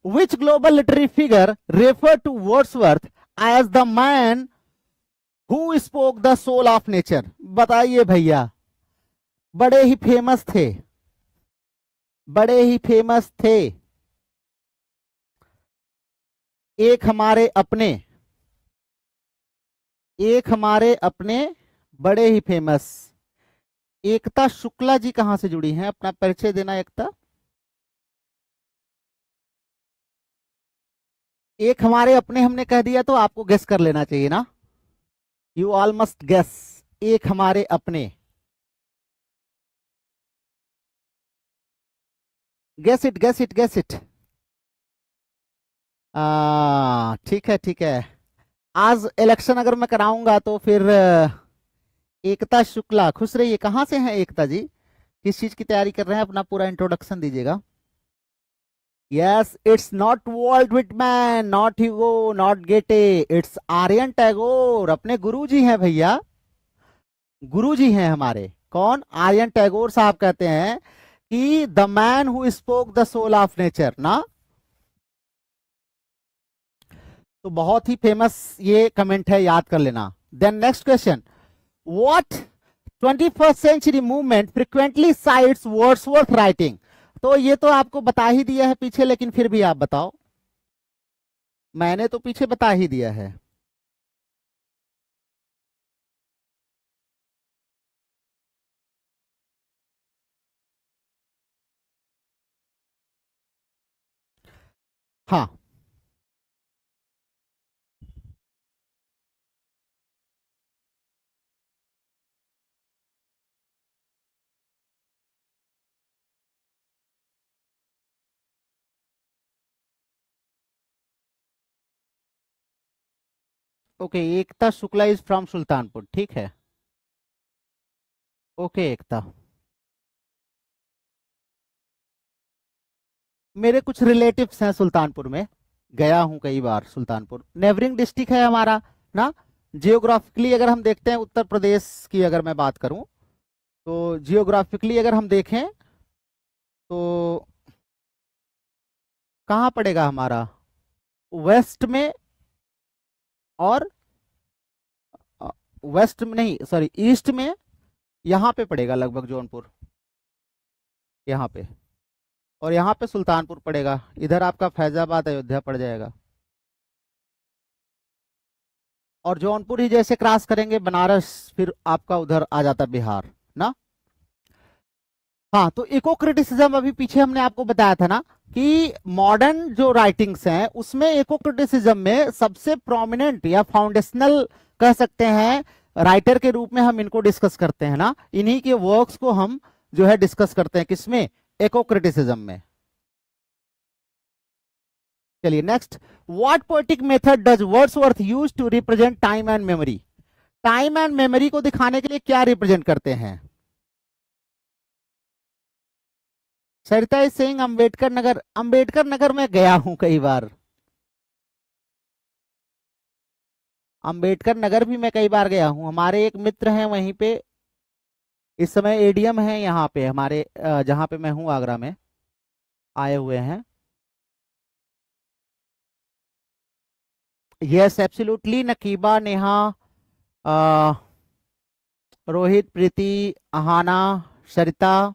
which global literary figure refer to Wordsworth as the man who spoke the soul of nature. बताइए भैया, बड़े ही फेमस थे, बड़े ही फेमस थे, एक हमारे अपने, एक हमारे अपने बड़े ही फेमस, एकता शुक्ला जी कहां से जुड़ी हैं, अपना परिचय देना एकता। एक हमारे अपने हमने कह दिया तो आपको गेस कर लेना चाहिए ना, यू ऑल मस्ट गेस, एक हमारे अपने, guess it guess it guess it. ठीक है ठीक है, आज इलेक्शन अगर मैं कराऊंगा तो फिर एकता शुक्ला, खुश रहिए। कहां से हैं एकता जी, किस चीज की तैयारी कर रहे हैं, अपना पूरा इंट्रोडक्शन दीजिएगा। Yes, it's not Walt Whitman, not Hugo, not गेटे, इट्स आर्यन टैगोर, अपने गुरुजी हैं भैया, गुरुजी हैं हमारे। कौन, आर्यन टैगोर साहब कहते हैं कि the man who spoke the soul of nature ना। तो बहुत ही फेमस ये कमेंट है, याद कर लेना। Then next question, what 21st century movement frequently cites Wordsworth writing. तो ये तो आपको बता ही दिया है पीछे, लेकिन फिर भी आप बताओ, मैंने तो पीछे बता ही दिया है। हाँ, okay, Ekta Shukla is from Sultanpur, ठीक है, ओके एकता। मेरे कुछ रिलेटिव्स हैं सुल्तानपुर में, गया हूं कई बार सुल्तानपुर, नेबरिंग डिस्ट्रिक्ट है हमारा ना। जियोग्राफिकली अगर हम देखते हैं, उत्तर प्रदेश की अगर मैं बात करूं, तो जियोग्राफिकली अगर हम देखें तो कहाँ पड़ेगा हमारा, वेस्ट में, और वेस्ट में नहीं, सॉरी ईस्ट में, यहाँ पे पड़ेगा लगभग जौनपुर, यहाँ पे, और यहाँ पे सुल्तानपुर पड़ेगा, इधर आपका फैजाबाद अयोध्या पड़ जाएगा, और जौनपुर ही जैसे क्रॉस करेंगे बनारस, फिर आपका उधर आ जाता बिहार ना। हाँ, तो इको क्रिटिसिज्म अभी पीछे हमने आपको बताया था ना, कि मॉडर्न जो राइटिंग्स हैं उसमें इको क्रिटिसिज्म में सबसे प्रोमिनेंट या फाउंडेशनल कह सकते हैं राइटर के रूप में हम इनको डिस्कस करते हैं ना, इन्हीं के वर्क्स को हम जो है डिस्कस करते हैं, किसमें, इको क्रिटिसिज्म में। चलिए next, what poetic method does Wordsworth use to represent time and memory. Time and memory को दिखाने के लिए क्या रिप्रेजेंट करते हैं। Sarita is saying Ambedkar Nagar. अंबेडकर नगर में गया हूं कई बार, अंबेडकर नगर भी मैं कई बार गया हूं। हमारे एक मित्र हैं वहीं पे, इस समय एडीएम है यहाँ पे हमारे जहाँ पे मैं हूँ आगरा में, आए हुए हैं। Yes absolutely, Naqiba, Neha, uh, Rohit, Preeti, Ahana, Sarita,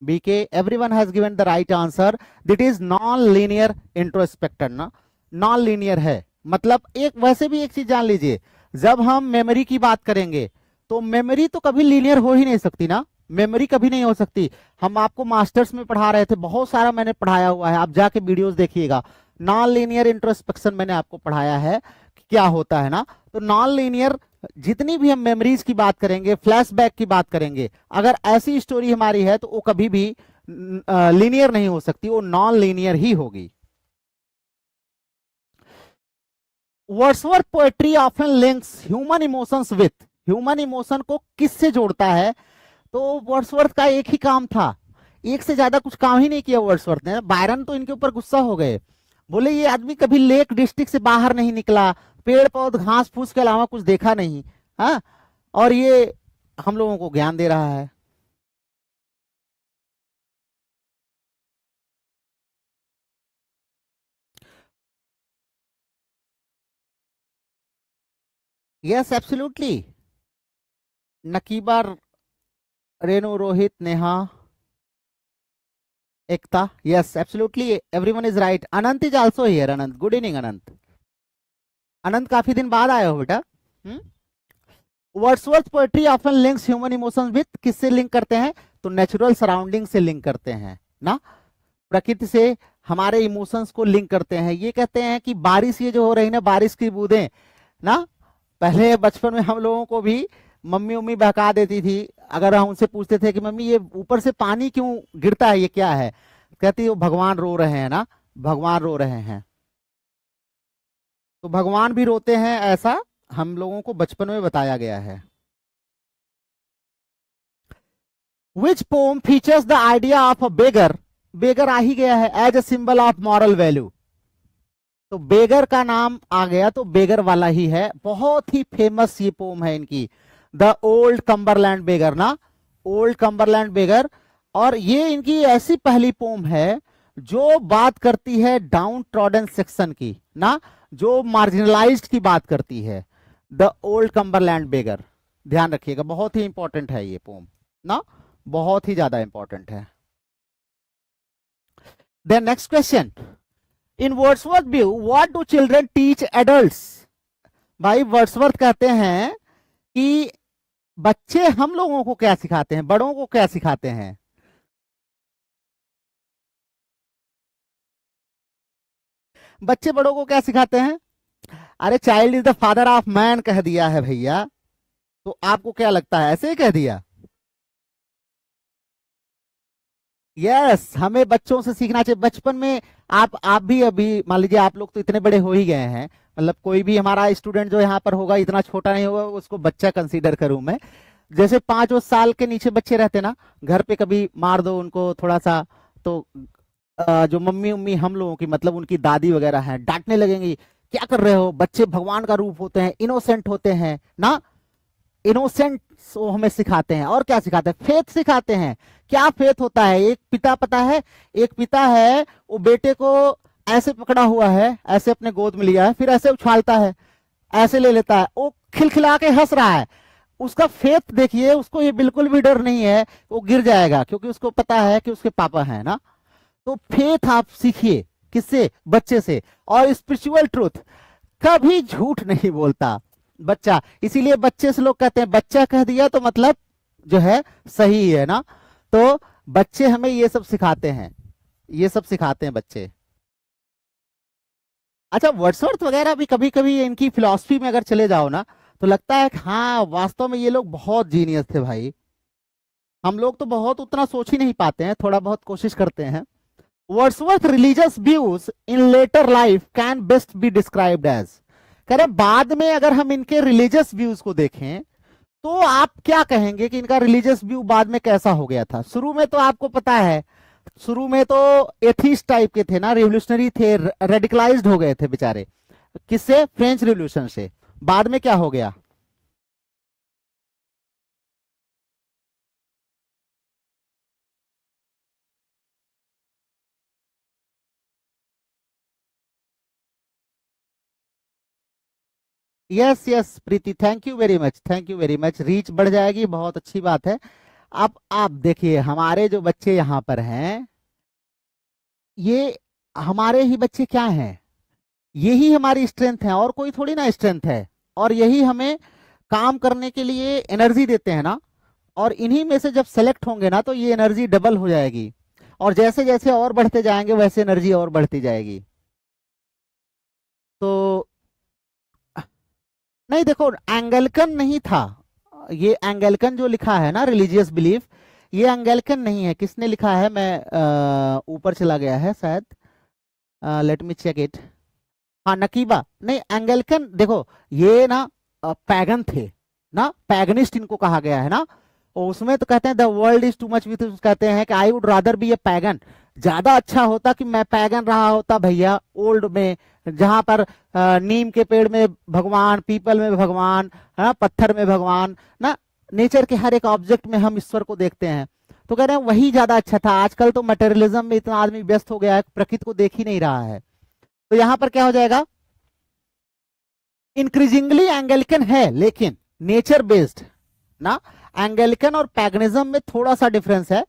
B K, everyone has given the right answer. It is non linear introspector ना, नॉन लीनियर है। मतलब एक वैसे भी एक चीज जान लीजिए, जब हम मेमोरी की बात करेंगे तो मेमोरी तो कभी लीनियर हो ही नहीं सकती ना, मेमोरी कभी नहीं हो सकती। हम आपको मास्टर्स में पढ़ा रहे थे, बहुत सारा मैंने पढ़ाया हुआ है, आप जाके वीडियोस देखिएगा। नॉन लीनियर इंट्रोस्पेक्शन मैंने आपको पढ़ाया है कि क्या होता है ना। तो नॉन लीनियर, जितनी भी हम मेमोरीज की बात करेंगे, फ्लैशबैक की बात करेंगे, अगर ऐसी स्टोरी हमारी है तो वो कभी भी लीनियर नहीं हो सकती, वो नॉन लीनियर ही होगी। Wordsworth poetry often links human emotions with, human emotion को किससे जोड़ता है? तो वर्ड्सवर्थ का एक ही काम था, एक से ज्यादा कुछ काम ही नहीं किया वर्ड्सवर्थ ने। बायरन तो इनके ऊपर गुस्सा हो गए, बोले ये आदमी कभी लेक डिस्ट्रिक्ट से बाहर नहीं निकला, पेड़ पौध घास फूस के अलावा कुछ देखा नहीं, हाँ, और ये हम लोगों को ज्ञान दे रहा है। Yes absolutely, Naqiba, Renu, Rohit, Neha, Ekta, yes absolutely, everyone is right. Anant is also here. Anant, good evening Anant. Anant काफी दिन बाद आए हो बेटा। Wordsworth poetry often links human emotions with, किससे लिंक करते हैं? तो नेचुरल सराउंडिंग से लिंक करते हैं ना, प्रकृति से हमारे इमोशंस को लिंक करते हैं। ये कहते हैं कि बारिश ये जो हो रही ना, बारिश की बूंदें ना, पहले बचपन में हम लोगों को भी मम्मी उम्मी बहका देती थी, अगर हम उनसे पूछते थे कि मम्मी ये ऊपर से पानी क्यों गिरता है, ये क्या है, कहती वो भगवान रो रहे हैं ना, भगवान रो रहे हैं। तो भगवान भी रोते हैं, ऐसा हम लोगों को बचपन में बताया गया है। Which poem features the idea of a beggar, beggar आ ही गया है, as a symbol of moral value. तो बेगर का नाम आ गया तो बेगर वाला ही है, बहुत ही फेमस ये पोम है इनकी, द ओल्ड कम्बरलैंड बेगर ना, ओल्ड कम्बरलैंड बेगर। और ये इनकी ऐसी पहली पोम है जो बात करती है डाउन ट्रॉडन सेक्शन की ना, जो मार्जिनलाइज्ड की बात करती है, द ओल्ड कम्बरलैंड बेगर। ध्यान रखिएगा, बहुत ही इंपॉर्टेंट है ये पोम ना, बहुत ही ज्यादा इंपॉर्टेंट है। Then next question, in Wordsworth view what do children teach adults? भाई वर्ड्सवर्थ कहते हैं कि बच्चे हम लोगों को क्या सिखाते हैं, बड़ों को क्या सिखाते हैं? बच्चे बड़ों को क्या सिखाते हैं? अरे child is the father of man कह दिया है भैया, तो आपको क्या लगता है ऐसे ही कह दिया? यस, हमें बच्चों से सीखना चाहिए बचपन में। आप भी अभी मान लीजिए, आप लोग तो इतने बड़े हो ही गए हैं, मतलब कोई भी हमारा स्टूडेंट जो यहाँ पर होगा इतना छोटा नहीं होगा, उसको बच्चा कंसीडर करूं मैं। जैसे 5 साल के नीचे बच्चे रहते ना, घर पे कभी मार दो उनको थोड़ा सा, तो जो मम्मी उम्मी हम लोगों की, मतलब उनकी दादी वगैरह हैं, डांटने लगेंगी, क्या कर रहे हो, बच्चे भगवान का रूप होते हैं, इनोसेंट होते हैं ना, इनोसेंट वो हमें सिखाते हैं। और क्या सिखाते हैं? फेथ सिखाते हैं। क्या फेथ होता है? एक पिता, पता है, एक पिता है, वो बेटे को ऐसे पकड़ा हुआ है, ऐसे अपने गोद में लिया है, फिर ऐसे उछालता है, ऐसे ले लेता है, वो खिलखिला के हंस रहा है। उसका फेथ देखिए, उसको ये बिल्कुल भी डर नहीं है वो गिर जाएगा, क्योंकि उसको पता है कि उसके पापा है ना। तो फेथ आप सीखिए किससे? बच्चे से। और स्पिरिचुअल ट्रूथ, कभी झूठ नहीं बोलता बच्चा, इसीलिए बच्चे से लोग कहते हैं बच्चा कह दिया तो मतलब जो है सही है ना। तो बच्चे हमें ये सब सिखाते हैं, ये सब सिखाते हैं बच्चे। अच्छा, वर्ड्सवर्थ वगैरह भी कभी कभी इनकी फिलॉसफी में अगर चले जाओ ना, तो लगता है कि हाँ वास्तव में ये लोग बहुत जीनियस थे भाई। हम लोग तो बहुत उतना सोच ही नहीं पाते हैं, थोड़ा बहुत कोशिश करते हैं। Wordsworth religious views in later life can best be described as, कह रहे बाद में अगर हम इनके रिलीजियस व्यूज को देखें तो आप क्या कहेंगे कि इनका रिलीजियस व्यू बाद में कैसा हो गया था? शुरू में तो आपको पता है, शुरू में तो एथीस्ट टाइप के थे ना, रिवोल्यूशनरी थे, रेडिकलाइज्ड हो गए थे बेचारे। किससे? फ्रेंच रिवोल्यूशन से। बाद में क्या हो गया? Yes yes Preeti, thank you very much, thank you very much. Reach बढ़ जाएगी, बहुत अच्छी बात है। अब आप देखिए, हमारे जो बच्चे यहाँ पर हैं, ये हमारे ही बच्चे क्या हैं? यही हमारी स्ट्रेंथ है, और कोई थोड़ी ना स्ट्रेंथ है। और यही हमें काम करने के लिए एनर्जी देते हैं ना। और इन्हीं में से जब सेलेक्ट होंगे ना, तो ये एनर्जी डबल हो जाएगी। और जैसे जैसे और बढ़ते जाएंगे, वैसे एनर्जी और बढ़ती जाएगी। तो नहीं, देखो, एंगलिकन नहीं था ये। एंगलिकन जो लिखा है ना, रिलीजियस बिलीफ, ये एंगलिकन नहीं है। किसने लिखा है? मैं ऊपर चला गया है शायद, लेट मी चेक इट। हाँ, नकीबा। नहीं, एंगलिकन देखो, ये ना पैगन थे ना, पैगनिस्ट इनको कहा गया है ना। और उसमें तो कहते हैं the world is too much with, कहते हैं कि I would rather be A pagan. ज्यादा अच्छा होता कि मैं पैगन रहा होता भैया, ओल्ड में, जहां पर नीम के पेड़ में भगवान, पीपल में भगवान, है ना, पत्थर में भगवान ना, नेचर के हर एक ऑब्जेक्ट में हम ईश्वर को देखते हैं। तो कह रहे हैं वही ज्यादा अच्छा था। आजकल तो मटेरियलिज्म में इतना आदमी व्यस्त हो गया है, प्रकृति को देख ही नहीं रहा है। तो यहां पर क्या हो जाएगा? इंक्रीजिंगली एंगलिकन है, लेकिन नेचर बेस्ड ना। एंगलिकन और पैगनिज्म में थोड़ा सा डिफरेंस है।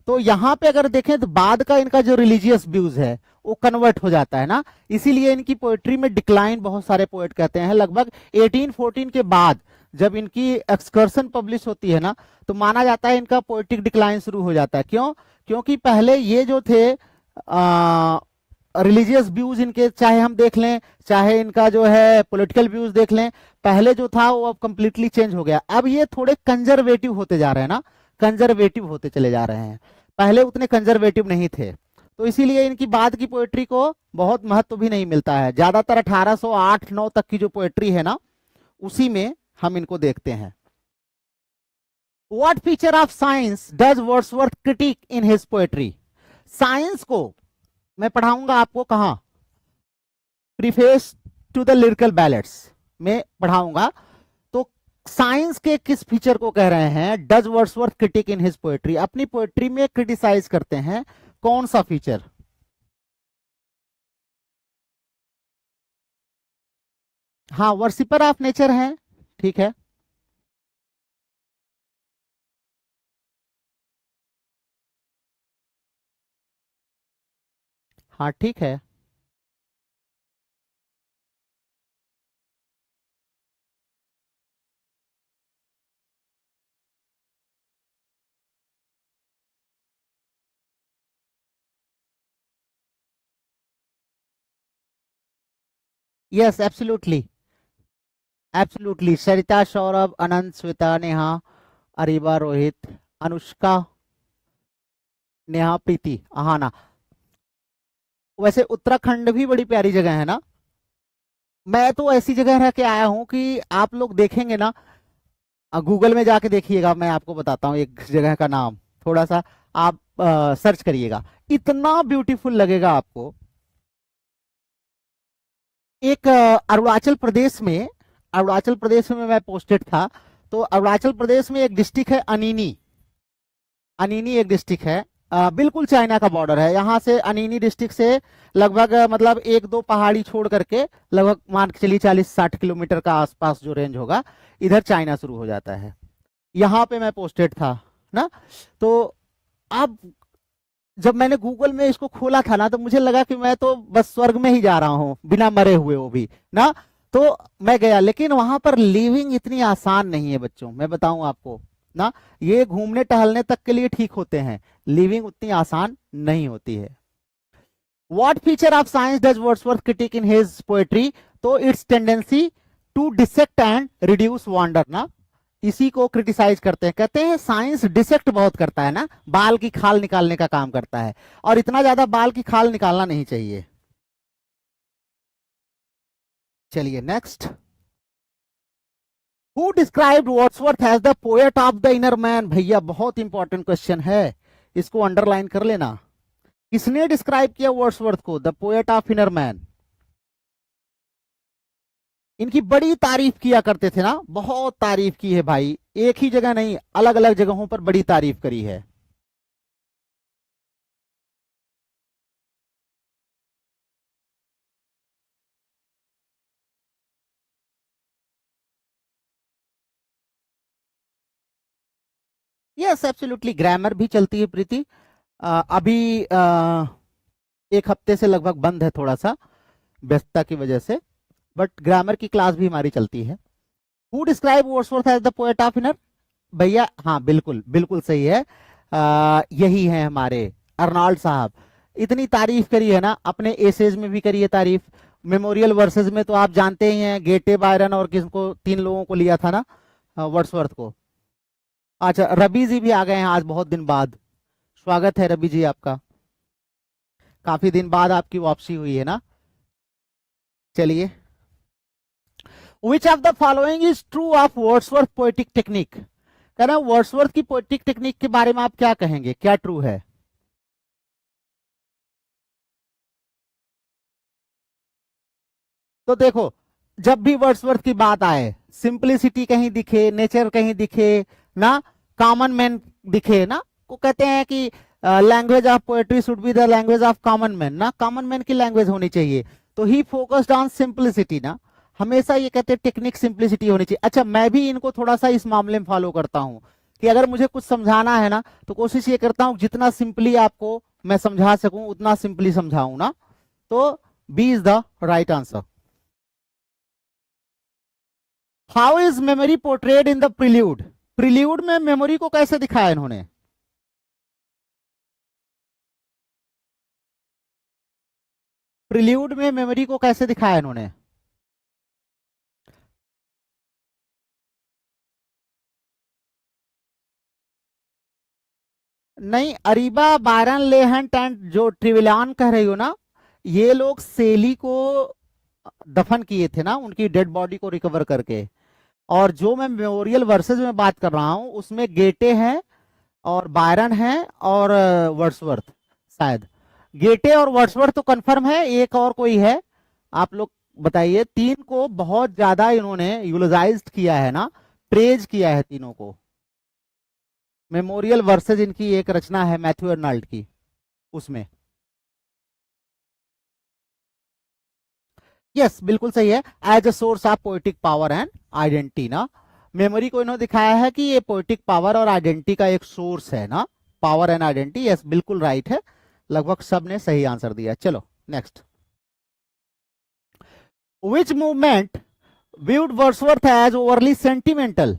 तो यहां पे अगर देखें तो बाद का इनका जो रिलीजियस व्यूज है, वो कन्वर्ट हो जाता है ना। इसीलिए इनकी पोएट्री में डिक्लाइन, बहुत सारे पोएट कहते हैं, लगभग 1814 के बाद जब इनकी एक्सकर्सन पब्लिश होती है ना, तो माना जाता है इनका पोएटिक डिक्लाइन शुरू हो जाता है। क्यों? क्योंकि पहले ये जो थे रिलीजियस व्यूज इनके, चाहे हम देख लें, चाहे इनका जो है पॉलिटिकल व्यूज देख लें, पहले जो था वो अब कंप्लीटली चेंज हो गया। अब ये थोड़े कंजर्वेटिव होते जा रहे हैं ना, कंजर्वेटिव होते चले जा रहे हैं। पहले उतने कंजर्वेटिव नहीं थे। तो इसीलिए इनकी बाद की पोएट्री को बहुत महत्व भी नहीं मिलता है। ज्यादातर 1808-9 तक की जो पोएट्री है ना, उसी में हम इनको देखते हैं। What feature of science does Wordsworth critic in his poetry? Science को मैं पढ़ाऊंगा आपको कहां? Preface to the lyrical ballads में पढ़ाऊंगा। तो साइंस के किस फीचर को कह रहे हैं does Wordsworth critic in his poetry? अपनी पोएट्री में क्रिटिसाइज करते हैं, कौन सा फीचर? हाँ, वर्शिपर ऑफ नेचर है, ठीक है। हाँ, ठीक है। Yes, absolutely, absolutely. Sarita, Saurabh, Anant, Shweta, Neha, Areeba, Rohit, Anushka, Neha, Preeti, Ahana. वैसे उत्तराखंड भी बड़ी प्यारी जगह है ना। मैं तो ऐसी जगह रह के आया हूं कि आप लोग देखेंगे ना, गूगल में जाके देखिएगा, मैं आपको बताता हूँ एक जगह का नाम, थोड़ा सा आप सर्च करिएगा, इतना ब्यूटीफुल लगेगा आपको। एक अरुणाचल प्रदेश में, अरुणाचल प्रदेश में मैं पोस्टेड था। तो अरुणाचल प्रदेश में एक डिस्ट्रिक्ट है अनिनी। अनिनी एक डिस्ट्रिक्ट है, बिल्कुल चाइना का बॉर्डर है। यहाँ से अनिनी डिस्ट्रिक्ट से लगभग मतलब एक दो पहाड़ी छोड़ करके लगभग मान के चलिए 40-60 किलोमीटर का आसपास जो रेंज होगा, इधर चाइना शुरू हो जाता है। यहाँ पे मैं पोस्टेड था ना। तो अब जब मैंने गूगल में इसको खोला था ना, तो मुझे लगा कि मैं तो बस स्वर्ग में ही जा रहा हूँ, बिना मरे हुए वो भी ना। तो मैं गया, लेकिन वहां पर लिविंग इतनी आसान नहीं है बच्चों, मैं बताऊं आपको ना। ये घूमने टहलने तक के लिए ठीक होते हैं, लिविंग उतनी आसान नहीं होती है। What feature of science does Wordsworth critic in his poetry? तो its tendency to dissect and reduce wonder ना, इसी को क्रिटिसाइज करते हैं। कहते हैं साइंस डिसेक्ट बहुत करता है ना, बाल की खाल निकालने का काम करता है, और इतना ज्यादा बाल की खाल निकालना नहीं चाहिए। चलिए next. Who described Wordsworth as the poet of the inner man? भैया बहुत इंपॉर्टेंट क्वेश्चन है, इसको अंडरलाइन कर लेना। किसने डिस्क्राइब किया वर्ड्सवर्थ को the poet of inner man? इनकी बड़ी तारीफ किया करते थे ना, बहुत तारीफ की है भाई, एक ही जगह नहीं, अलग अलग जगहों पर बड़ी तारीफ करी है। यस एब्सोल्युटली, ग्रामर भी चलती है प्रीति। अभी एक हफ्ते से लगभग बंद है, थोड़ा सा व्यस्तता की वजह से, बट ग्रामर की क्लास भी हमारी चलती है। Who describe Wordsworth as the poet of inner? भैया हाँ बिल्कुल बिल्कुल सही है, यही है हमारे अर्नॉल्ड साहब। इतनी तारीफ करी है ना, अपने एसेज में भी करी है तारीफ, मेमोरियल वर्सेस में तो आप जानते ही हैं, गेटे, बायरन और किसको, 3 लोगों को लिया था ना वर्ड्सवर्थ को। अच्छा रवि जी भी आ गए हैं आज बहुत दिन बाद, स्वागत है रवि जी आपका, काफी दिन बाद आपकी वापसी हुई है ना। चलिए, विच of the following is true of Wordsworth poetic technique? कह रहे हैं वर्ड्सवर्थ की पोएटिक टेक्निक के बारे में आप क्या कहेंगे, क्या ट्रू है? तो देखो, जब भी वर्ड्सवर्थ की बात आए, सिंपलिसिटी कहीं दिखे, नेचर कहीं दिखे ना, कॉमन मैन दिखे ना, को कहते हैं कि language of poetry should be the language of common man ना, कॉमन मैन की लैंग्वेज होनी चाहिए। तो ही फोकस्ड ऑन सिंपलिसिटी ना, हमेशा ये कहते हैं टेक्निक सिंपलिसिटी होनी चाहिए। अच्छा मैं भी इनको थोड़ा सा इस मामले में फॉलो करता हूं कि अगर मुझे कुछ समझाना है ना, तो कोशिश ये करता हूं जितना सिंपली आपको मैं समझा सकूं उतना सिंपली समझाऊं ना। तो B is the right answer. How is memory portrayed in the prelude? Prelude में मेमोरी को कैसे दिखाया इन्होंने? प्रिल्यूड में मेमोरी को कैसे दिखाया इन्होंने? नहीं, अरीबा, बायरन, लेहंट एंड जो ट्रिविलान कह रही हो ना, ये लोग सेली को दफन किए थे ना, उनकी डेड बॉडी को रिकवर करके। और जो मैं मेमोरियल वर्सेस में बात कर रहा हूं उसमें गेटे हैं और बायरन हैं और वर्ड्सवर्थ, शायद गेटे और वर्ड्सवर्थ तो कंफर्म है, एक और कोई है, आप लोग बताइए। 3 को बहुत ज्यादा इन्होंने यूटिलाइज्ड किया है ना, प्रेज किया है तीनों को। मेमोरियल वर्सेज इनकी एक रचना है मैथ्यू अर्नल्ड की, उसमें। यस बिल्कुल सही है, as a source of poetic power and identity ना, मेमोरी को इन्होंने दिखाया है कि ये पोएटिक पावर और आइडेंटिटी का एक सोर्स है ना, पावर एंड आइडेंटिटी। यस बिल्कुल राइट है, लगभग सबने सही आंसर दिया। चलो next, which movement viewed Wordsworth as overly sentimental?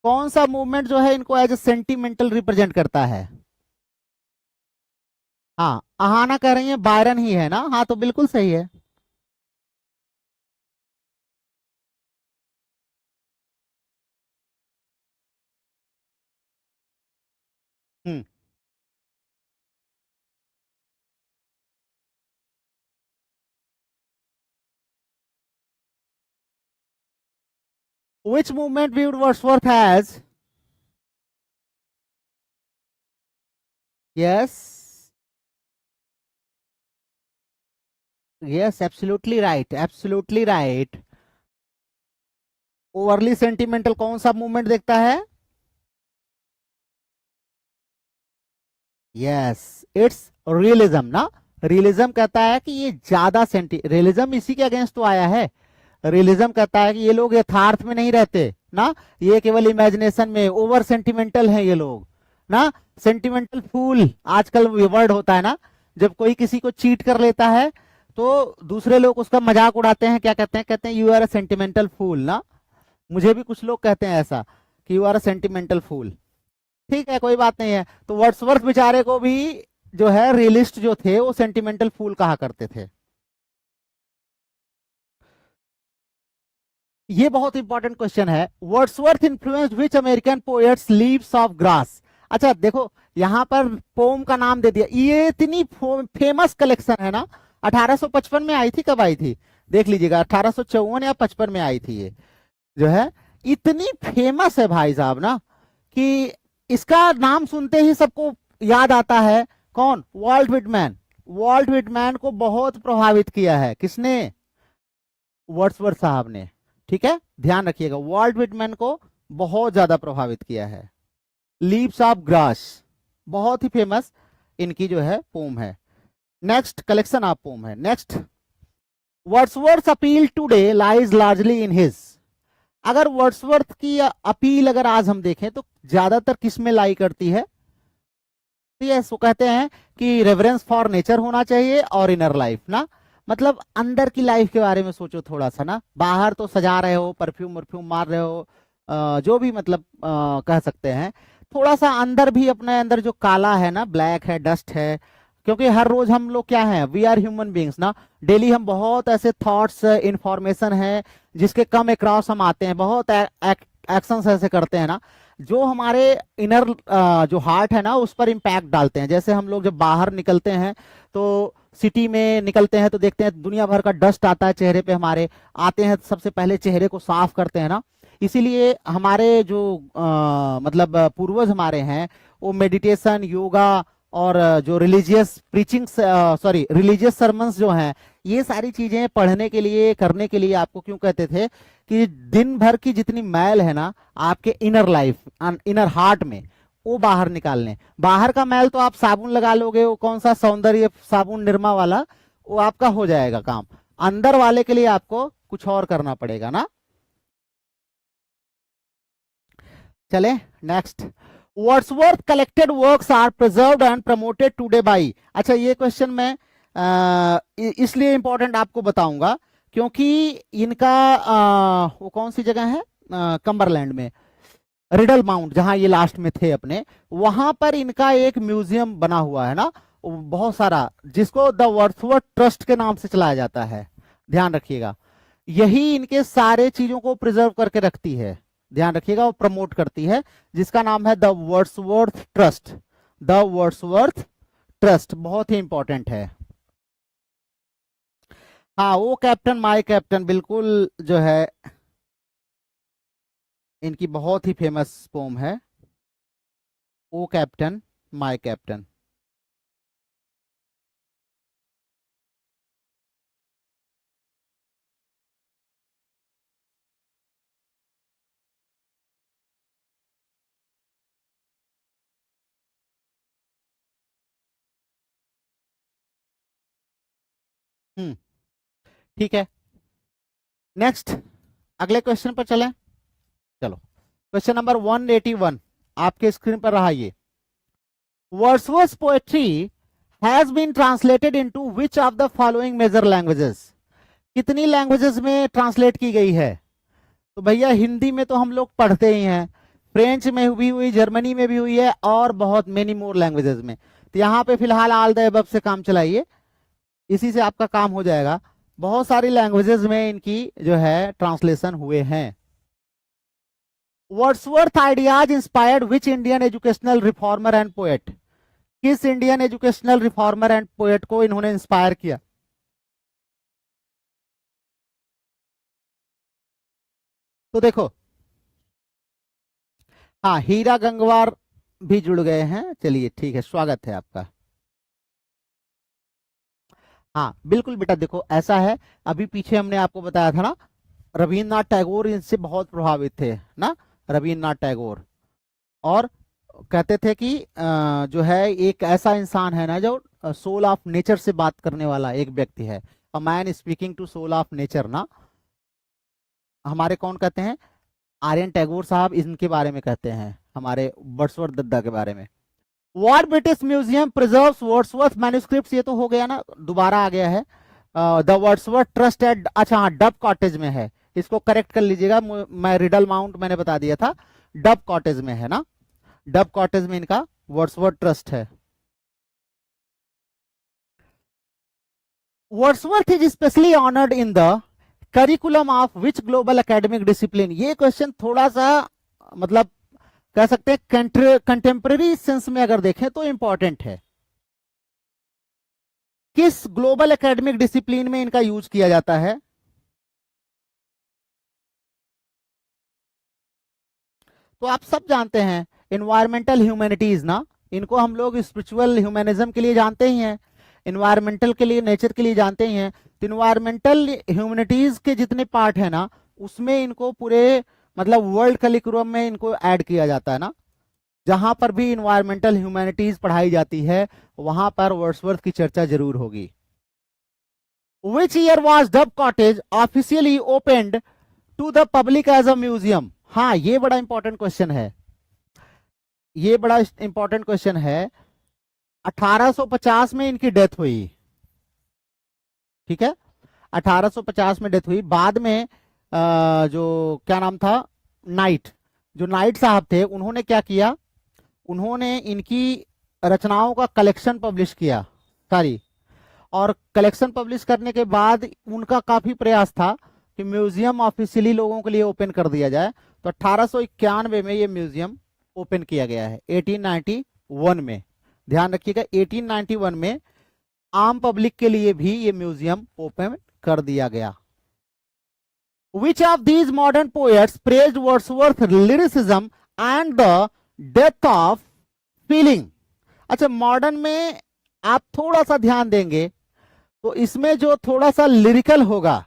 कौन सा मूवमेंट जो है इनको एज ए सेंटिमेंटल रिप्रेजेंट करता है? हाँ अहाना कह रही है बायरन ही है ना, हाँ तो बिल्कुल सही है। हम्म, which movement viewed Wordsworth as? Yes, yes, absolutely right. Overly sentimental कौन सा मूवमेंट देखता है? यस, इट्स रियलिज्म ना, रियलिज्म कहता है कि ये ज्यादा रियलिज्म इसी के अगेंस्ट तो आया है। रियलिज्म कहता है कि ये लोग यथार्थ में नहीं रहते ना, ये केवल इमेजिनेशन में, ओवर सेंटिमेंटल हैं ये लोग ना। सेंटिमेंटल फूल आजकल ये वर्ड होता है ना, जब कोई किसी को चीट कर लेता है तो दूसरे लोग उसका मजाक उड़ाते हैं, क्या कहते हैं, कहते हैं यू आर अ सेंटिमेंटल फूल ना। मुझे भी कुछ लोग कहते हैं ऐसा कि यू आर अ सेंटिमेंटल फूल। ठीक है कोई बात नहीं है। तो वर्ड्सवर्थ बेचारे को भी जो है रियलिस्ट जो थे वो सेंटिमेंटल फूल कहा करते थे। ये बहुत इंपॉर्टेंट क्वेश्चन है, Wordsworth influenced which American poets leaves of grass? अच्छा देखो, यहां पर पोम का नाम दे दिया, ये इतनी फेमस कलेक्शन है ना, 1855 में आई थी, कब आई थी देख लीजिएगा, 1854 या 55 में आई थी ये जो है। इतनी फेमस है भाई साहब ना कि इसका नाम सुनते ही सबको याद आता है कौन? Walt Whitman. वॉल्ट विटमैन को बहुत प्रभावित किया है किसने? वर्ड्सवर्थ साहब ने। ठीक है, ध्यान रखिएगा, वॉल्ट विटमैन को बहुत ज्यादा प्रभावित किया है। लीव्स ऑफ ग्रास बहुत ही फेमस इनकी जो है पोम है। नेक्स्ट कलेक्शन ऑफ पोम है। Next, Wordsworth appeal today lies largely in his. अगर वर्ड्सवर्थ की अपील अगर आज हम देखें तो ज्यादातर किस में लाई करती है? यस, वो कहते हैं कि रेवरेंस फॉर नेचर होना चाहिए और इनर लाइफ ना, मतलब अंदर की लाइफ के बारे में सोचो थोड़ा सा ना। बाहर तो सजा रहे हो, परफ्यूम वर्फ्यूम मार रहे हो, जो भी मतलब कह सकते हैं, थोड़ा सा अंदर भी, अपने अंदर जो काला है ना, ब्लैक है, डस्ट है, क्योंकि हर रोज हम लोग क्या हैं, वी आर ह्यूमन बींग्स ना। डेली हम बहुत ऐसे थॉट्स, इंफॉर्मेशन है जिसके कम अक्रॉस हम आते हैं, बहुत एक्शंस ऐसे करते हैं ना जो हमारे इनर जो हार्ट है ना उस पर इम्पैक्ट डालते हैं। जैसे हम लोग जब बाहर निकलते हैं तो सिटी में निकलते हैं तो देखते हैं दुनिया भर का डस्ट आता है चेहरे पे हमारे, आते हैं सबसे पहले चेहरे को साफ करते हैं ना। इसीलिए हमारे जो मतलब पूर्वज हमारे हैं वो मेडिटेशन, योगा और जो religious preaching, sorry religious sermons जो हैं, ये सारी चीजें पढ़ने के लिए, करने के लिए आपको क्यों कहते थे कि दिन भर की जितनी मैल है ना आपके इनर लाइफ, इनर हार्ट में, वो बाहर निकालने। बाहर का मैल तो आप साबुन लगा लोगे, वो कौन सा सौंदर्य साबुन निरमा वाला, वो आपका हो जाएगा काम। अंदर वाले के लिए आपको कुछ और करना पड़ेगा ना। चले next, Wordsworth collected works are preserved and promoted today by. अच्छा, ये क्वेश्चन मैं इसलिए इंपॉर्टेंट आपको बताऊंगा क्योंकि इनका वो कौन सी जगह है, कम्बरलैंड में, रिडल माउंट, जहां ये लास्ट में थे अपने, वहां पर इनका एक म्यूजियम बना हुआ है ना, बहुत सारा, जिसको द वर्ड्सवर्थ ट्रस्ट के नाम से चलाया जाता है। ध्यान रखिएगा, यही इनके सारे चीजों को प्रिजर्व करके रखती है, ध्यान रखिएगा, वो प्रमोट करती है, जिसका नाम है the Wordsworth trust. The Wordsworth trust बहुत ही इंपॉर्टेंट है। हाँ, वो कैप्टन माय कैप्टन बिल्कुल जो है इनकी बहुत ही फेमस पोम है, ओ कैप्टन माय कैप्टन। हम्म, ठीक है। नेक्स्ट, अगले क्वेश्चन पर चलें। चलो, क्वेश्चन नंबर 181 आपके स्क्रीन पर रहा ये। Wordsworth poetry has been translated into which of the following major languages? कितनी लैंग्वेजेस में ट्रांसलेट की गई है? तो भैया हिंदी में तो हम लोग पढ़ते ही हैं, फ्रेंच में भी हुई, जर्मनी में भी हुई है, और बहुत मेनी मोर लैंग्वेजेस में। तो यहाँ पे फिलहाल ऑल द अबव से काम चलाइए, इसी से आपका काम हो जाएगा। बहुत सारी लैंग्वेजेस में इनकी जो है ट्रांसलेशन हुए हैं। Wordsworth ideas inspired which Indian educational reformer and poet? किस Indian educational reformer and poet को इन्होंने इंस्पायर किया? तो देखो, हाँ, हीरा गंगवार भी जुड़ गए हैं, चलिए ठीक है, स्वागत है आपका। हाँ बिल्कुल बेटा, देखो ऐसा है, अभी पीछे हमने आपको बताया था ना, रविन्द्रनाथ टैगोर इनसे बहुत प्रभावित थे ना, रविन्द्रनाथ टैगोर, और कहते थे कि जो है एक ऐसा इंसान है ना जो सोल ऑफ नेचर से बात करने वाला एक व्यक्ति है, a man speaking to soul of nature ना। हमारे कौन कहते हैं? आर्यन टैगोर साहब इनके बारे में कहते हैं, हमारे वर्ड्सवर्थ दत्ता के बारे में। What British museum preserves Wordsworth manuscripts? ये तो हो गया ना, दोबारा आ गया है। द वर्ड्सवर्थ ट्रस्ट एट, अच्छा हाँ, डब कॉटेज में है, इसको करेक्ट कर लीजिएगा, मैं रिडल माउंट मैंने बता दिया था, डब कॉटेज में है ना, डब कॉटेज में इनका वर्ड्सवर्थ ट्रस्ट है। Wordsworth is specially honoured in the curriculum of which global academic discipline? ये क्वेश्चन थोड़ा सा मतलब कह सकते हैं कंटेम्प्रेरी सेंस में अगर देखें तो इंपॉर्टेंट है। किस ग्लोबल एकेडमिक डिसिप्लिन में इनका यूज किया जाता है? तो आप सब जानते हैं इन्वायरमेंटल ह्यूमैनिटीज ना, इनको हम लोग स्पिरिचुअल ह्यूमैनिज्म के लिए जानते ही हैं, इन्वायरमेंटल के लिए, नेचर के लिए जानते ही हैं। तो इन्वायरमेंटल ह्यूमैनिटीज के जितने पार्ट है ना, उसमें इनको पूरे मतलब वर्ल्ड करिकुलम में इनको ऐड किया जाता है ना। जहां पर भी इन्वायरमेंटल ह्यूमैनिटीज पढ़ाई जाती है वहां पर वर्ड्सवर्थ की चर्चा जरूर होगी। Which year was Dove Cottage officially opened to the public as a museum? हाँ, ये बड़ा इंपॉर्टेंट क्वेश्चन है, ये बड़ा इंपॉर्टेंट क्वेश्चन है। 1850 में इनकी डेथ हुई, ठीक है, 1850 में डेथ हुई। बाद में जो क्या नाम था, नाइट, जो नाइट साहब थे, उन्होंने क्या किया, उन्होंने इनकी रचनाओं का कलेक्शन पब्लिश किया सारी, और कलेक्शन पब्लिश करने के बाद उनका काफी प्रयास था कि म्यूजियम ऑफिशियली लोगों के लिए ओपन कर दिया जाए। तो 1891 में ये म्यूजियम ओपन किया गया है, 1891 में, ध्यान रखिएगा 1891 में आम पब्लिक के लिए भी ये म्यूजियम ओपन कर दिया गया। Which of these modern poets praised Wordsworth lyricism and the depth of feeling? अच्छा, मॉडर्न में आप थोड़ा सा ध्यान देंगे तो इसमें जो थोड़ा सा लिरिकल होगा,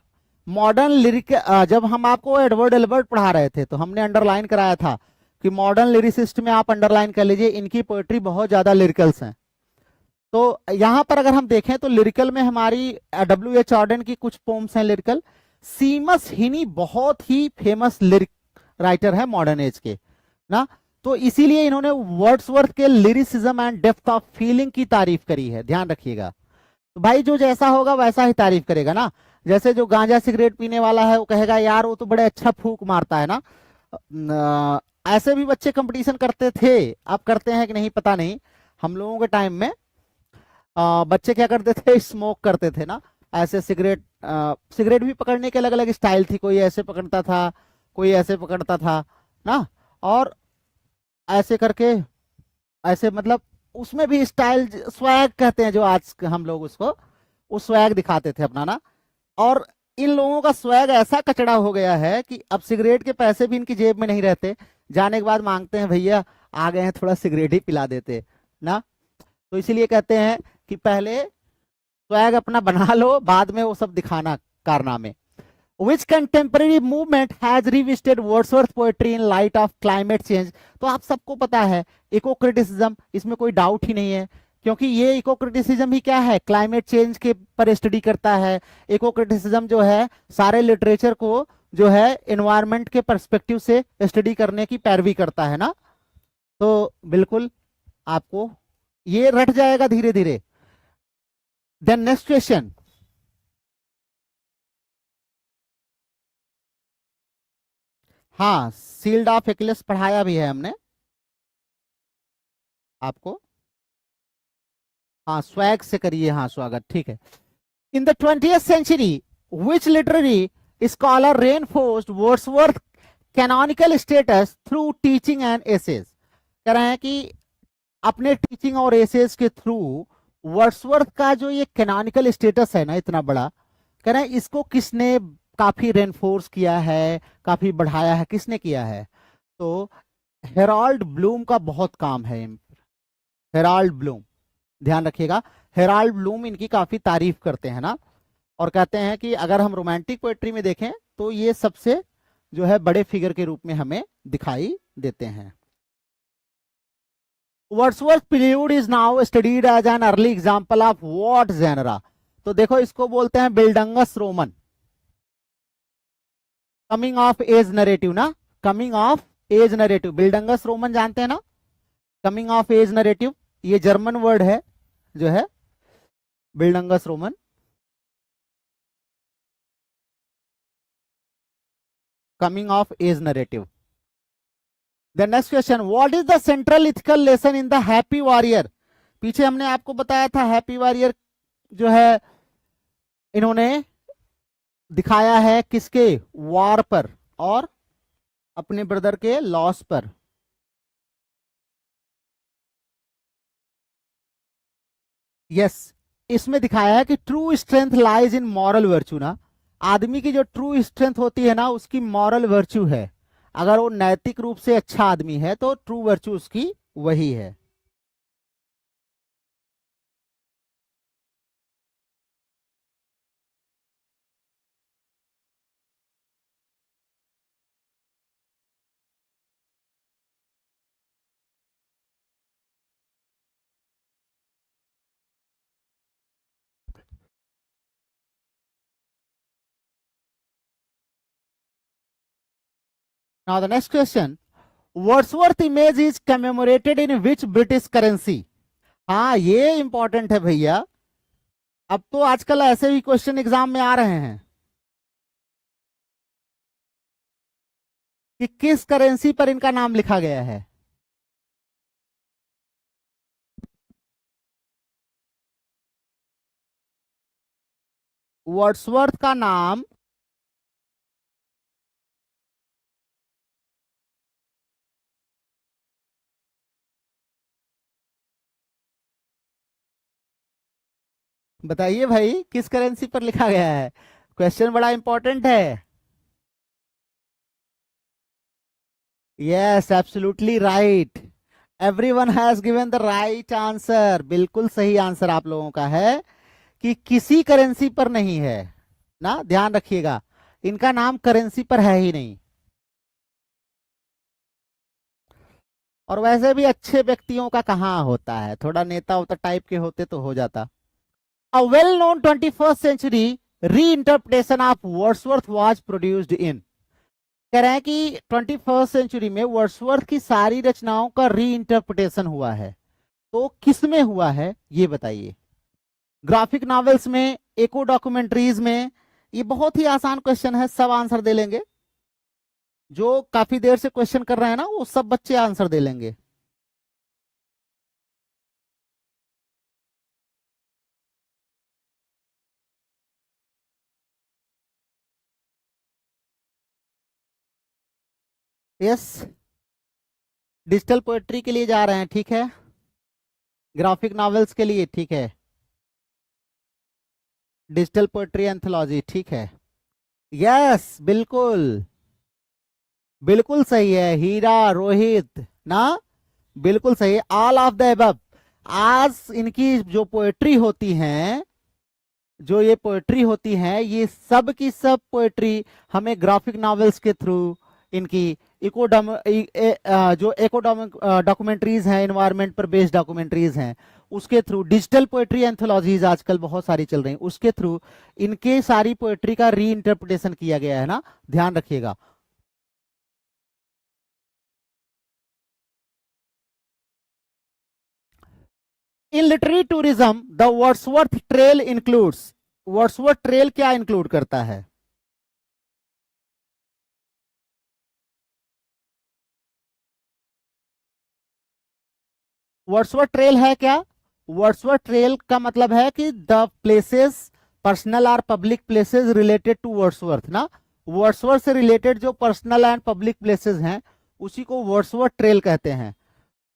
मॉडर्न लिरिक, जब हम आपको एडवर्ड एल्बर्ट पढ़ा रहे थे तो हमने अंडरलाइन कराया था कि मॉडर्न लिरिसिस्ट में आप अंडरलाइन कर लीजिए, इनकी पोएट्री बहुत ज्यादा लिरिकल्स हैं। तो यहां पर अगर हम देखें तो लिरिकल में हमारी W.H. ऑर्डन की कुछ पोम्स हैं लिरिकल। सीमस हिनी बहुत ही फेमस लिरिक राइटर है मॉडर्न एज के ना, तो इसीलिए इन्होंने वर्ड्सवर्थ के lyricism and depth of feeling की तारीफ करी है, ध्यान रखिएगा। तो भाई जो जैसा होगा वैसा ही तारीफ करेगा ना। जैसे जो गांजा सिगरेट पीने वाला है वो कहेगा यार वो तो बड़े अच्छा फूंक मारता है ना, ऐसे भी बच्चे कंपटीशन करते थे, अब करते हैं कि नहीं पता नहीं। हम लोगों के टाइम में बच्चे क्या करते थे, स्मोक करते थे ना, ऐसे सिगरेट भी पकड़ने के अलग अलग स्टाइल थी, कोई ऐसे पकड़ता था, कोई ऐसे पकड़ता था ना, और ऐसे करके ऐसे, मतलब उसमें भी स्टाइल, स्वैग कहते हैं जो आज हम लोग उसको, वो स्वैग दिखाते थे अपना ना। और इन लोगों का स्वैग ऐसा कचड़ा हो गया है कि अब सिगरेट के पैसे भी इनकी जेब में नहीं रहते, जाने के बाद मांगते हैं भैया आ गए हैं थोड़ा सिगरेट ही पिला देते ना। तो इसीलिए कहते हैं कि पहले स्वैग अपना बना लो, बाद में वो सब दिखाना कारनामे। Which contemporary movement has revisited Wordsworth poetry in light of climate change? तो आप सबको पता है इको क्रिटिसिज्म, इसमें कोई डाउट ही नहीं है, क्योंकि ये इको क्रिटिसिज्म ही क्या है, क्लाइमेट चेंज के पर स्टडी करता है। इको क्रिटिसिज्म जो है सारे लिटरेचर को जो है एनवायरनमेंट के पर्सपेक्टिव से स्टडी करने की पैरवी करता है ना। तो बिल्कुल आपको ये रट जाएगा धीरे धीरे। देन नेक्स्ट क्वेश्चन, हाँ, सील्ड ऑफ एक्लिस पढ़ाया भी है हमने आपको, हाँ स्वैग से करिए, हाँ स्वागत, ठीक है। In the 20th century which literary scholar reinforced Wordsworth canonical status through teaching and essays? कह रहे हैं कि अपने टीचिंग और एसेज के थ्रू वर्ड्सवर्थ का जो ये कैनोनिकल स्टेटस है ना इतना बड़ा, कह रहे हैं इसको किसने काफी रेनफोर्स किया है, काफी बढ़ाया है, किसने किया है? तो हेराल्ड ब्लूम का बहुत काम है, हेराल्ड ब्लूम, ध्यान रखिएगा, हेराल्ड ब्लूम इनकी काफी तारीफ करते हैं ना, और कहते हैं कि अगर हम रोमांटिक पोएट्री में देखें तो ये सबसे जो है बड़े फिगर के रूप में हमें दिखाई देते हैं। Wordsworth period is now studied as an early example of what genre? तो देखो इसको बोलते हैं Bildungsroman, coming of age narrative ना, coming of age narrative, Bildungsroman जानते हैं ना, कमिंग ऑफ एज नरेटिव, ये जर्मन वर्ड है जो है Bildungsroman, coming of age narrative. The next question, what is the central ethical lesson in the happy warrior? पीछे हमने आपको बताया था हैप्पी वॉरियर जो है इन्होंने दिखाया है किसके, वार पर और अपने ब्रदर के लॉस पर। यस, इसमें दिखाया है कि true strength lies in moral virtue ना, आदमी की जो ट्रू स्ट्रेंथ होती है ना उसकी मॉरल वर्च्यू है। अगर वो नैतिक रूप से अच्छा आदमी है तो ट्रू वर्च्यू उसकी वही है। Now the next question, Wordsworth image is commemorated in which British currency. हाँ, ये इंपॉर्टेंट है भैया। अब तो आजकल ऐसे भी क्वेश्चन एग्जाम में आ रहे हैं कि किस करेंसी पर इनका नाम लिखा गया है। वर्ड्सवर्थ का नाम बताइए भाई, किस करेंसी पर लिखा गया है। क्वेश्चन बड़ा इंपॉर्टेंट है। Yes, absolutely right. Everyone has given the right answer. बिल्कुल सही आंसर आप लोगों का है कि किसी करेंसी पर नहीं है ना, ध्यान रखिएगा, इनका नाम करेंसी पर है ही नहीं। और वैसे भी अच्छे व्यक्तियों का कहाँ होता है, थोड़ा नेता उता टाइप के होते तो हो जाता। A well-known 21st century reinterpretation of Wordsworth was produced in। कह रहे हैं कि 21st सेंचुरी में वर्ड्सवर्थ की सारी रचनाओं का रीइंटरप्रिटेशन हुआ है, तो किस में हुआ है ये बताइए। ग्राफिक नॉवेल्स में, एको डॉक्यूमेंट्रीज में। ये बहुत ही आसान क्वेश्चन है, सब आंसर दे लेंगे। जो काफी देर से क्वेश्चन कर रहे हैं ना, वो सब बच्चे आंसर दे लेंगे। यस, डिजिटल पोएट्री के लिए जा रहे हैं, ठीक है। ग्राफिक नॉवेल्स के लिए, ठीक है। डिजिटल पोएट्री एंथोलॉजी, ठीक है। यस, बिल्कुल बिल्कुल सही है हीरा रोहित ना, बिल्कुल सही है। All of the above. आज इनकी जो पोएट्री होती हैं, जो ये पोएट्री होती हैं, ये सब की सब पोएट्री हमें ग्राफिक नॉवेल्स के थ्रू, इनकी जो इकोडॉमिक डॉक्यूमेंट्रीज हैं, एनवायरनमेंट पर बेस्ड डॉक्यूमेंट्रीज हैं, उसके थ्रू, डिजिटल पोएट्री एंथोलॉजीज आजकल बहुत सारी चल रही हैं, उसके थ्रू इनके सारी पोएट्री का री इंटरप्रिटेशन किया गया है ना, ध्यान रखिएगा। In literary tourism the Wordsworth trail includes. Wordsworth trail क्या इंक्लूड करता है? वर्ड्सवर्थ ट्रेल है क्या? वर्ड्सवर्थ ट्रेल का मतलब है कि द प्लेसेस, पर्सनल और public places related to Wordsworth ना, वर्ड्सवर्थ से रिलेटेड जो पर्सनल एंड पब्लिक प्लेसेस हैं उसी को वर्ड्सवर्थ ट्रेल कहते हैं।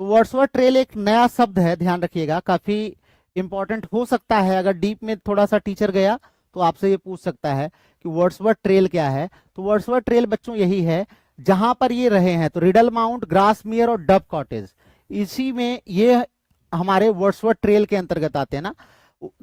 तो वर्ड्सवर्थ ट्रेल एक नया शब्द है, ध्यान रखिएगा, काफी इंपॉर्टेंट हो सकता है। अगर डीप में थोड़ा सा टीचर गया तो आपसे ये पूछ सकता है कि वर्ड्सवर्थ ट्रेल क्या है। तो वर्ड्सवर्थ ट्रेल बच्चों यही है जहां पर ये रहे हैं, तो रिडल माउंट, ग्रासमियर और डब कॉटेज, इसी में ये हमारे वर्ड्सवर्थ ट्रेल के अंतर्गत आते हैं ना।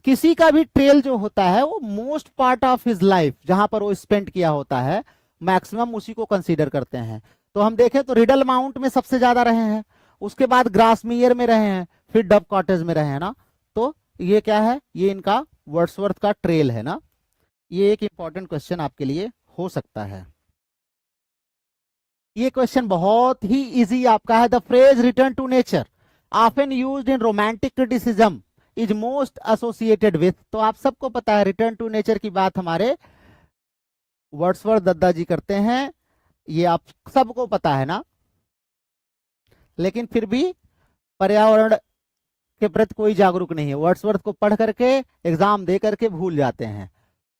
किसी का भी ट्रेल जो होता है वो most part of his life जहां पर वो स्पेंड किया होता है, मैक्सिमम उसी को कंसीडर करते हैं। तो हम देखें तो रिडल माउंट में सबसे ज्यादा रहे हैं, उसके बाद ग्रासमियर में रहे हैं, फिर डब कॉटेज में रहे हैं ना। तो ये क्या है, ये इनका वर्ड्सवर्थ का ट्रेल है ना। ये एक इंपॉर्टेंट क्वेश्चन आपके लिए हो सकता है। ये क्वेश्चन बहुत ही इजी आपका है। The phrase return to nature often used in romantic criticism is most associated with. तो आप सबको पता है रिटर्न टू नेचर की बात हमारे वर्ड्सवर्थ दद्दा जी करते हैं, ये आप सबको पता है ना। लेकिन फिर भी पर्यावरण के प्रति कोई जागरूक नहीं है, वर्ड्सवर्थ को पढ़ करके एग्जाम दे करके भूल जाते हैं।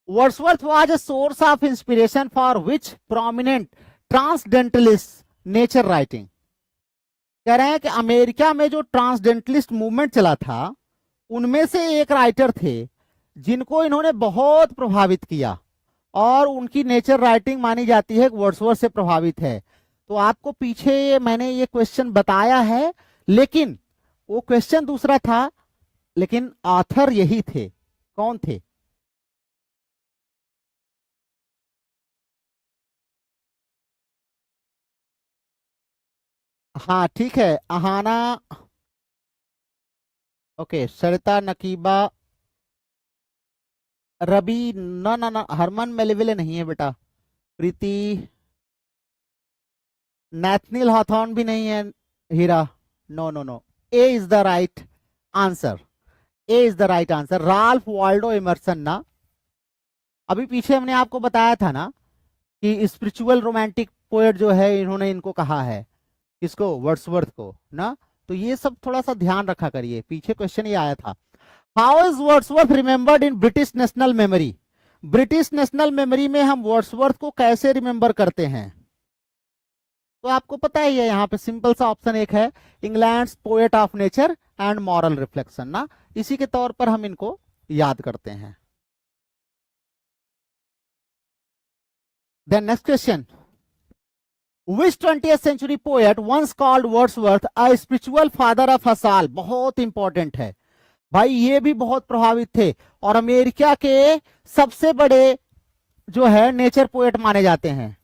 Wordsworth was a source of inspiration for which prominent transcendentalist nature writing. कह रहे हैं कि अमेरिका में जो ट्रांसडेंटलिस्ट मूवमेंट चला था, उनमें से एक राइटर थे जिनको इन्होंने बहुत प्रभावित किया और उनकी नेचर राइटिंग मानी जाती है वर्ड्सवर्थ से प्रभावित है। तो आपको पीछे मैंने ये क्वेश्चन बताया है, लेकिन वो क्वेश्चन दूसरा था, लेकिन ऑथर यही थे। कौन थे? हाँ ठीक है, अहाना, ओके, सरिता नकीबा, रवि, ना ना ना, हरमन मेलेविले नहीं है बेटा, प्रीति, नेथनिल हॉथॉर्न भी नहीं है, Hira, no no no, A is the right answer. A is the right answer, Ralph Waldo Emerson ना। अभी पीछे हमने आपको बताया था ना कि स्पिरिचुअल रोमांटिक पोएट जो है, इन्होंने इनको कहा है, किसको? वर्ड्सवर्थ को ना। तो ये सब थोड़ा सा ध्यान रखा करिए, पीछे क्वेश्चन ये आया था। How is Wordsworth remembered in British national memory? British national memory में हम वर्ड्सवर्थ को कैसे रिमेंबर करते हैं? तो आपको पता ही है, यहाँ पे सिंपल सा ऑप्शन एक है, England's poet of nature and moral reflection ना, इसी के तौर पर हम इनको याद करते हैं। Then next question, Which 20th century poet once called Wordsworth a spiritual father of us all? बहुत इंपॉर्टेंट है भाई, ये भी बहुत प्रभावित थे और अमेरिका के सबसे बड़े जो है नेचर पोएट माने जाते हैं,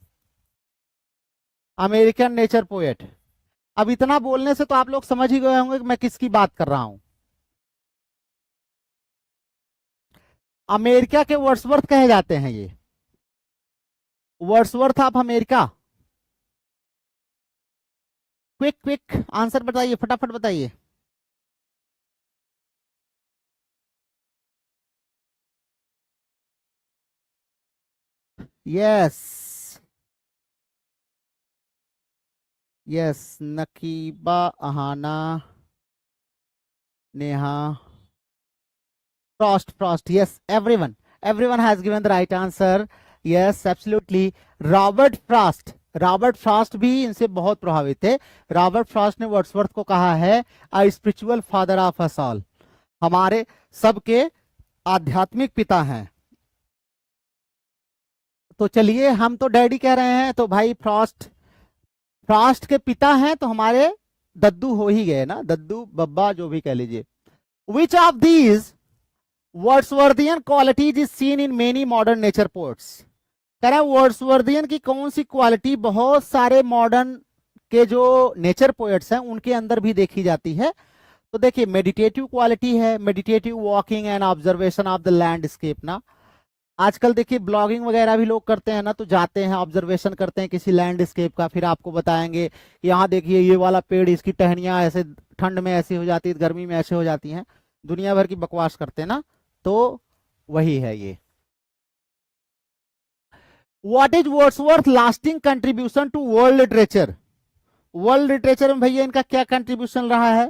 अमेरिकन नेचर पोएट। अब इतना बोलने से तो आप लोग समझ ही गए होंगे कि मैं किसकी बात कर रहा हूं। अमेरिका के वर्ड्सवर्थ कहे जाते हैं ये, Wordsworth of America. Quick quick answer बताइए, फटाफट बताइए। Yes, yes, Naqeeba, Ahana, Neha, Frost, Frost, yes, everyone, everyone has given the right answer, yes absolutely, Robert Frost. Robert Frost भी इनसे बहुत प्रभावित थे। रॉबर्ट फ्रॉस्ट ने वर्ड्सवर्थ को कहा है a spiritual father of us all, हमारे सबके आध्यात्मिक पिता हैं। तो चलिए, हम तो डैडी कह रहे हैं, तो भाई फ्रॉस्ट, फ्रॉस्ट के पिता हैं, तो हमारे दद्दू हो ही गए ना, दद्दू बब्बा जो भी कह लीजिए। Which of these Wordsworthian qualities is seen in many modern nature poets? कह रहे हैं वर्ड्सवर्थियन की कौन सी क्वालिटी बहुत सारे मॉडर्न के जो नेचर पोएट्स हैं उनके अंदर भी देखी जाती है? तो देखिए, मेडिटेटिव क्वालिटी है, meditative walking and observation of the landscape ना। आजकल देखिए ब्लॉगिंग वगैरह भी लोग करते हैं ना, तो जाते हैं ऑब्जर्वेशन करते हैं किसी लैंडस्केप का, फिर आपको बताएंगे यहाँ देखिए ये वाला पेड़, इसकी टहनियां ऐसे ठंड में ऐसी हो जाती है, गर्मी में ऐसे हो जाती हैं, दुनिया भर की बकवास करते हैं ना। तो वही है ये। What is Wordsworth lasting contribution to world literature? World literature में भैया इनका क्या कंट्रीब्यूशन रहा है?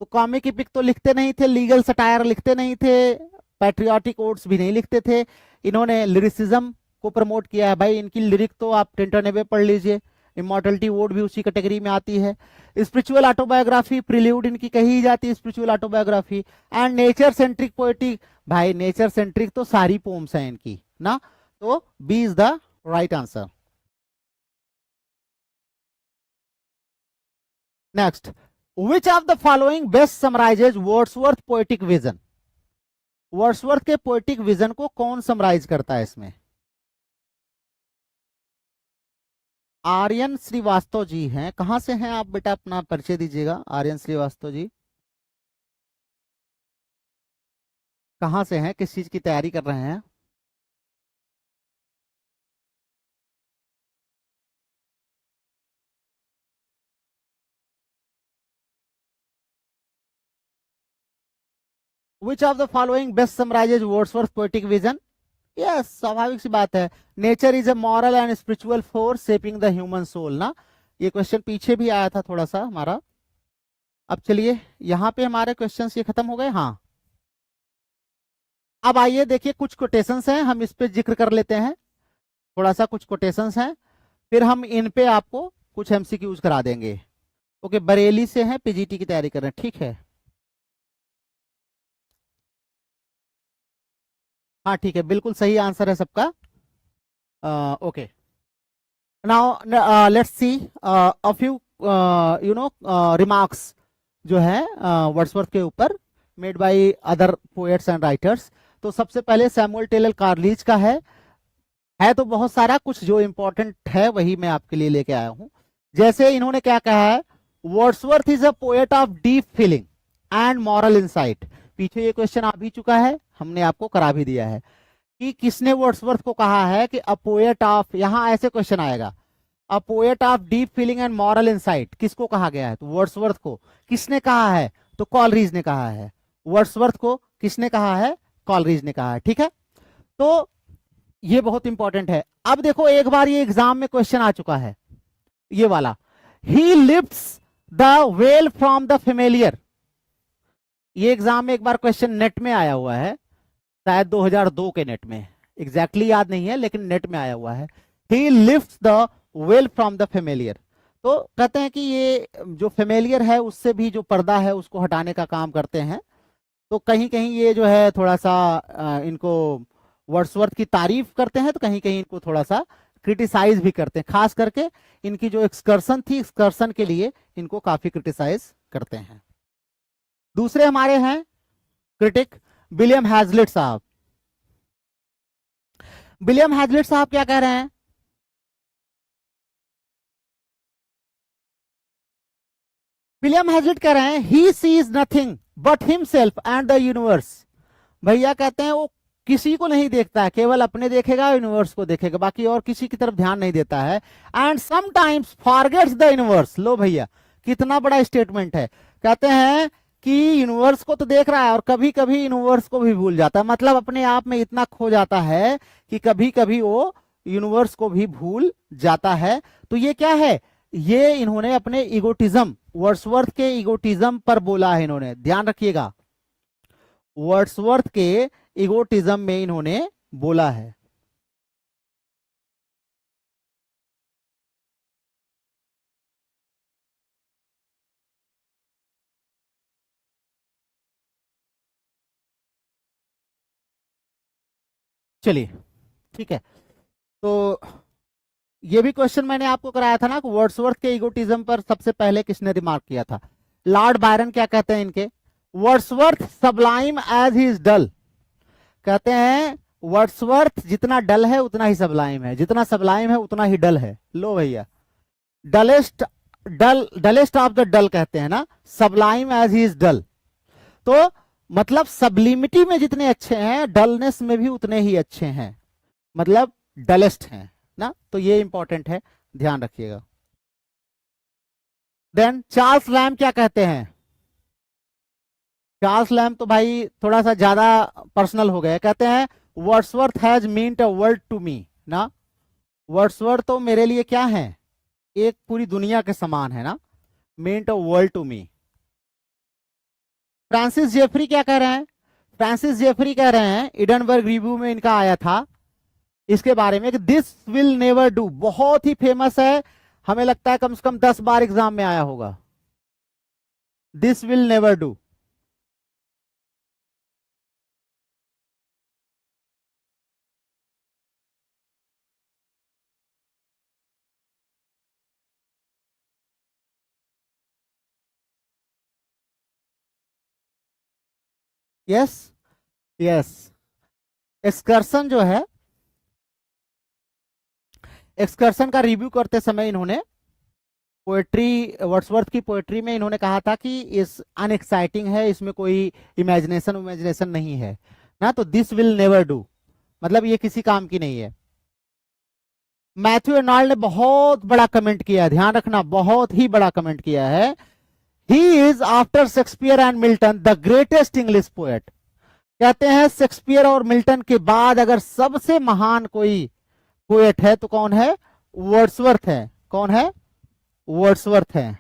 तो कॉमिक इपिक तो लिखते नहीं थे, लीगल सटायर लिखते नहीं थे, पैट्रियाटिक ओड्स भी नहीं लिखते थे, इन्होंने लिरिसिज्म को प्रमोट किया है। भाई इनकी लिरिक तो आप टेंटरनेवे पढ़ लीजिए, इमॉर्टलिटी वोड भी उसी कैटेगरी में आती है। स्पिरिचुअल ऑटोबायोग्राफी, प्रिल्यूड इनकी कही जाती है spiritual autobiography, and nature centric poetic. भाई नेचर सेंट्रिक तो सारी पोम्स हैं इनकी ना, तो B is the right answer. Next, which of the following best summarises Wordsworth poetic vision? Wordsworth के पोएटिक विजन को कौन समराइज करता है इसमें? आर्यन श्रीवास्तव जी हैं। कहां से हैं आप बेटा, अपना परिचय दीजिएगा। आर्यन श्रीवास्तव जी कहां से हैं, किस चीज की तैयारी कर रहे हैं? Which of the following best summarises Wordsworth poetic vision? Yes, स्वाभाविक सी बात है, nature is a moral and spiritual force shaping the human soul ना। ये क्वेश्चन पीछे भी आया था थोड़ा सा हमारा। अब चलिए, यहाँ पे हमारे क्वेश्चंस ये खत्म हो गए। हाँ, अब आइए देखिए, कुछ कोटेशंस हैं, हम इस पे जिक्र कर लेते हैं, थोड़ा सा कुछ कोटेशंस हैं, फिर हम इन पे आपको कुछ एमसीक्यूज करा देंगे। ओके, बरेली से हैं, पीजीटी की तैयारी कर रहे हैं, ठीक है। हाँ ठीक है, बिल्कुल सही आंसर है सबका। Okay, now let's see a few remarks जो है वर्ड्सवर्थ के ऊपर made by other poets and writers. तो सबसे पहले सैमुअल टेलर कार्लिज का है तो बहुत सारा, कुछ जो इंपॉर्टेंट है वही मैं आपके लिए लेके आया हूं। जैसे इन्होंने क्या कहा है, Wordsworth is a poet of deep feeling and moral insight. पीछे ये क्वेश्चन आ भी चुका है, हमने आपको करा भी दिया है कि किसने वर्ड्सवर्थ को कहा है कि अ पोएट ऑफ, यहां ऐसे क्वेश्चन आएगा, a poet of deep feeling and moral insight किसको कहा गया है, तो वर्ड्सवर्थ को। किसने कहा है, तो कॉलरीज ने कहा है। वर्ड्सवर्थ को किसने कहा है, कॉलरीज ने कहा है। ठीक है, तो ये बहुत इंपॉर्टेंट है। अब देखो एक बार ये एग्जाम में क्वेश्चन आ चुका है ये वाला, he lifts the veil from the familiar. ये एग्जाम में एक बार क्वेश्चन नेट में आया हुआ है, शायद 2002 के नेट में, एग्जैक्टली याद नहीं है लेकिन नेट में आया हुआ है। He lifts the veil from the familiar. तो कहते हैं कि ये जो फेमिलियर है उससे भी जो पर्दा है उसको हटाने का काम करते हैं। तो कहीं कहीं ये जो है थोड़ा सा इनको वर्ड्सवर्थ की तारीफ करते हैं, तो कहीं कहीं इनको थोड़ा सा क्रिटिसाइज भी करते हैं। खास करके इनकी जो एक्सकर्सन थी, एक्सकर्सन के लिए इनको काफी क्रिटिसाइज करते हैं। दूसरे हमारे हैं क्रिटिक विलियम हैजलिट साहब। विलियम हैजलिट साहब क्या कह रहे हैं, विलियम हैजलिट कह रहे हैं he sees nothing but himself and the universe. भैया कहते हैं वो किसी को नहीं देखता है, केवल अपने देखेगा, यूनिवर्स को देखेगा, बाकी और किसी की तरफ ध्यान नहीं देता है। And sometimes forgets the universe. लो भैया कितना बड़ा स्टेटमेंट है। कहते हैं कि यूनिवर्स को तो देख रहा है और कभी कभी यूनिवर्स को भी भूल जाता है, मतलब अपने आप में इतना खो जाता है कि कभी कभी वो यूनिवर्स को भी भूल जाता है। तो ये क्या है, ये इन्होंने अपने इगोटिज्म, वर्ड्सवर्थ के इगोटिज्म पर बोला है इन्होंने, ध्यान रखिएगा, वर्ड्सवर्थ के इगोटिज्म में इन्होंने बोला है। चलिए ठीक है, तो ये भी क्वेश्चन मैंने आपको कराया था ना, वर्ड्सवर्थ के इगोटिज्म पर सबसे पहले किसने रिमार्क किया था। लॉर्ड बायरन क्या कहते हैं इनके, Wordsworth sublime as he is dull. कहते हैं वर्ड्सवर्थ जितना डल है उतना ही सबलाइम है, जितना सबलाइम है उतना ही डल है। लो भैया, dullest, dullest of the dull कहते हैं ना, sublime as he is dull. तो मतलब सब्लिमिटी में जितने अच्छे हैं, डलनेस में भी उतने ही अच्छे हैं, मतलब डलेस्ट हैं ना। तो ये इंपॉर्टेंट है, ध्यान रखिएगा। देन चार्ल्स लैम्ब क्या कहते हैं, चार्ल्स लैम्ब तो भाई थोड़ा सा ज्यादा पर्सनल हो गया। कहते हैं Wordsworth has meant a world to me ना, वर्ड्सवर्थ तो मेरे लिए क्या है, एक पूरी दुनिया के समान है ना, meant a world to me. Francis Jeffrey क्या कह रहे हैं, फ्रांसिस जेफरी कह रहे हैं, एडनबर्ग रिव्यू में इनका आया था इसके बारे में कि दिस विल नेवर डू, बहुत ही फेमस है, हमें लगता है कम से कम 10 बार एग्जाम में आया होगा, this will never do. Yes yes, excursion जो है, एक्सकर्सन का रिव्यू करते समय इन्होंने पोएट्री, वर्ड्सवर्थ की पोएट्री में इन्होंने कहा था कि इस अनएक्साइटिंग है, इसमें कोई इमेजिनेशन इमेजिनेशन नहीं है ना, तो दिस विल नेवर डू मतलब ये किसी काम की नहीं है। मैथ्यू एर्नॉल्ड ने बहुत बड़ा कमेंट किया है, ध्यान रखना, बहुत ही बड़ा कमेंट किया है, he is after Shakespeare and Milton the greatest English poet. कहते हैं शेक्सपियर और मिल्टन के बाद अगर सबसे महान कोई पोएट है तो कौन है, वर्ड्सवर्थ है। कौन है, वर्ड्सवर्थ है।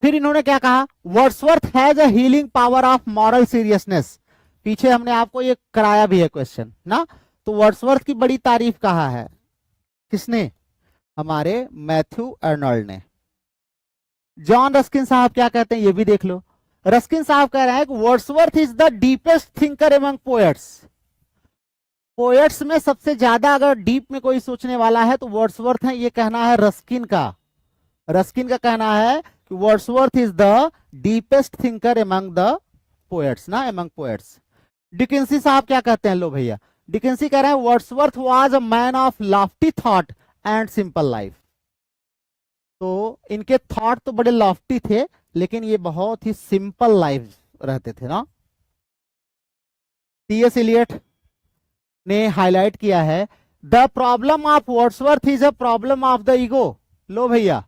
फिर इन्होंने क्या कहा, Wordsworth has a healing power of moral seriousness. पीछे हमने आपको ये कराया भी है क्वेश्चन ना, तो वर्ड्सवर्थ की बड़ी तारीफ कहा है किसने, हमारे मैथ्यू अर्नोल्ड ने। जॉन रस्किन साहब क्या कहते हैं ये भी देख लो, रस्किन साहब कह रहे हैं कि Wordsworth is the deepest thinker among poets. Poets में सबसे ज्यादा अगर डीप में कोई सोचने वाला है तो वर्ड्सवर्थ है, ये कहना है रस्किन का। रस्किन का कहना है कि Wordsworth is the deepest thinker among the poets ना, एमंग पोएट्स। डिकिंसी साहब क्या कहते हैं, लो भैया, डिकिंसी कह रहे हैं Wordsworth was a man of Lofty thought and simple life. तो इनके थॉट तो बड़े लॉफ्टी थे, लेकिन ये बहुत ही सिंपल लाइफ रहते थे ना। टीएस इलियट ने हाईलाइट किया है the problem of Wordsworth is a problem of the ego. लो भैया,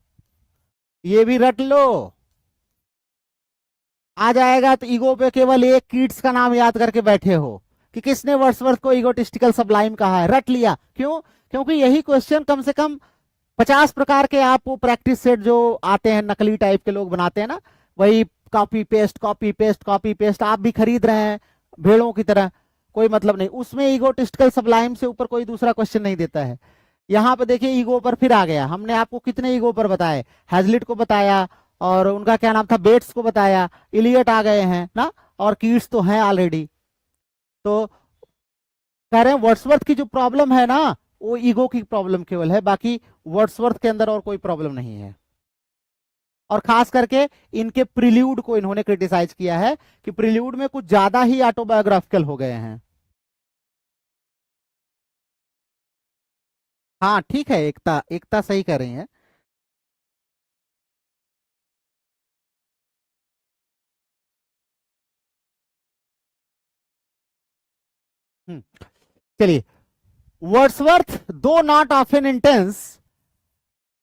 ये भी रट लो, आ जाएगा तो ईगो पे केवल एक कीट्स का नाम याद करके बैठे हो कि किसने वर्ड्सवर्थ को ईगोटिस्टिकल सबलाइम कहा है, रट लिया। क्यों? क्योंकि यही क्वेश्चन कम से कम 50 प्रकार के आपको प्रैक्टिस सेट जो आते हैं, नकली टाइप के लोग बनाते हैं ना, वही copy paste copy paste copy paste आप भी खरीद रहे हैं भेड़ों की तरह, कोई मतलब नहीं। उसमें ईगोटिस्टिकल सबलाइम से ऊपर कोई दूसरा क्वेश्चन नहीं देता है। यहाँ पे देखिए ईगो पर फिर आ गया। हमने आपको कितने ईगो पर बताए, हैजलिट को बताया, और उनका क्या नाम था, बेट्स को बताया, इलियट आ गए हैं ना, और कीट्स तो हैं ऑलरेडी। तो कह रहे हैं वर्ड्सवर्थ की जो प्रॉब्लम है ना, वो ईगो की प्रॉब्लम केवल है, बाकी वर्ड्सवर्थ के अंदर और कोई प्रॉब्लम नहीं है। और खास करके इनके प्रिल्यूड को इन्होंने क्रिटिसाइज किया है कि प्रिल्यूड में कुछ ज्यादा ही ऑटोबायोग्राफिकल हो गए हैं। हाँ ठीक है, एकता एकता सही कर रही है। चलिए, वर्ड्सवर्थ दो not often intense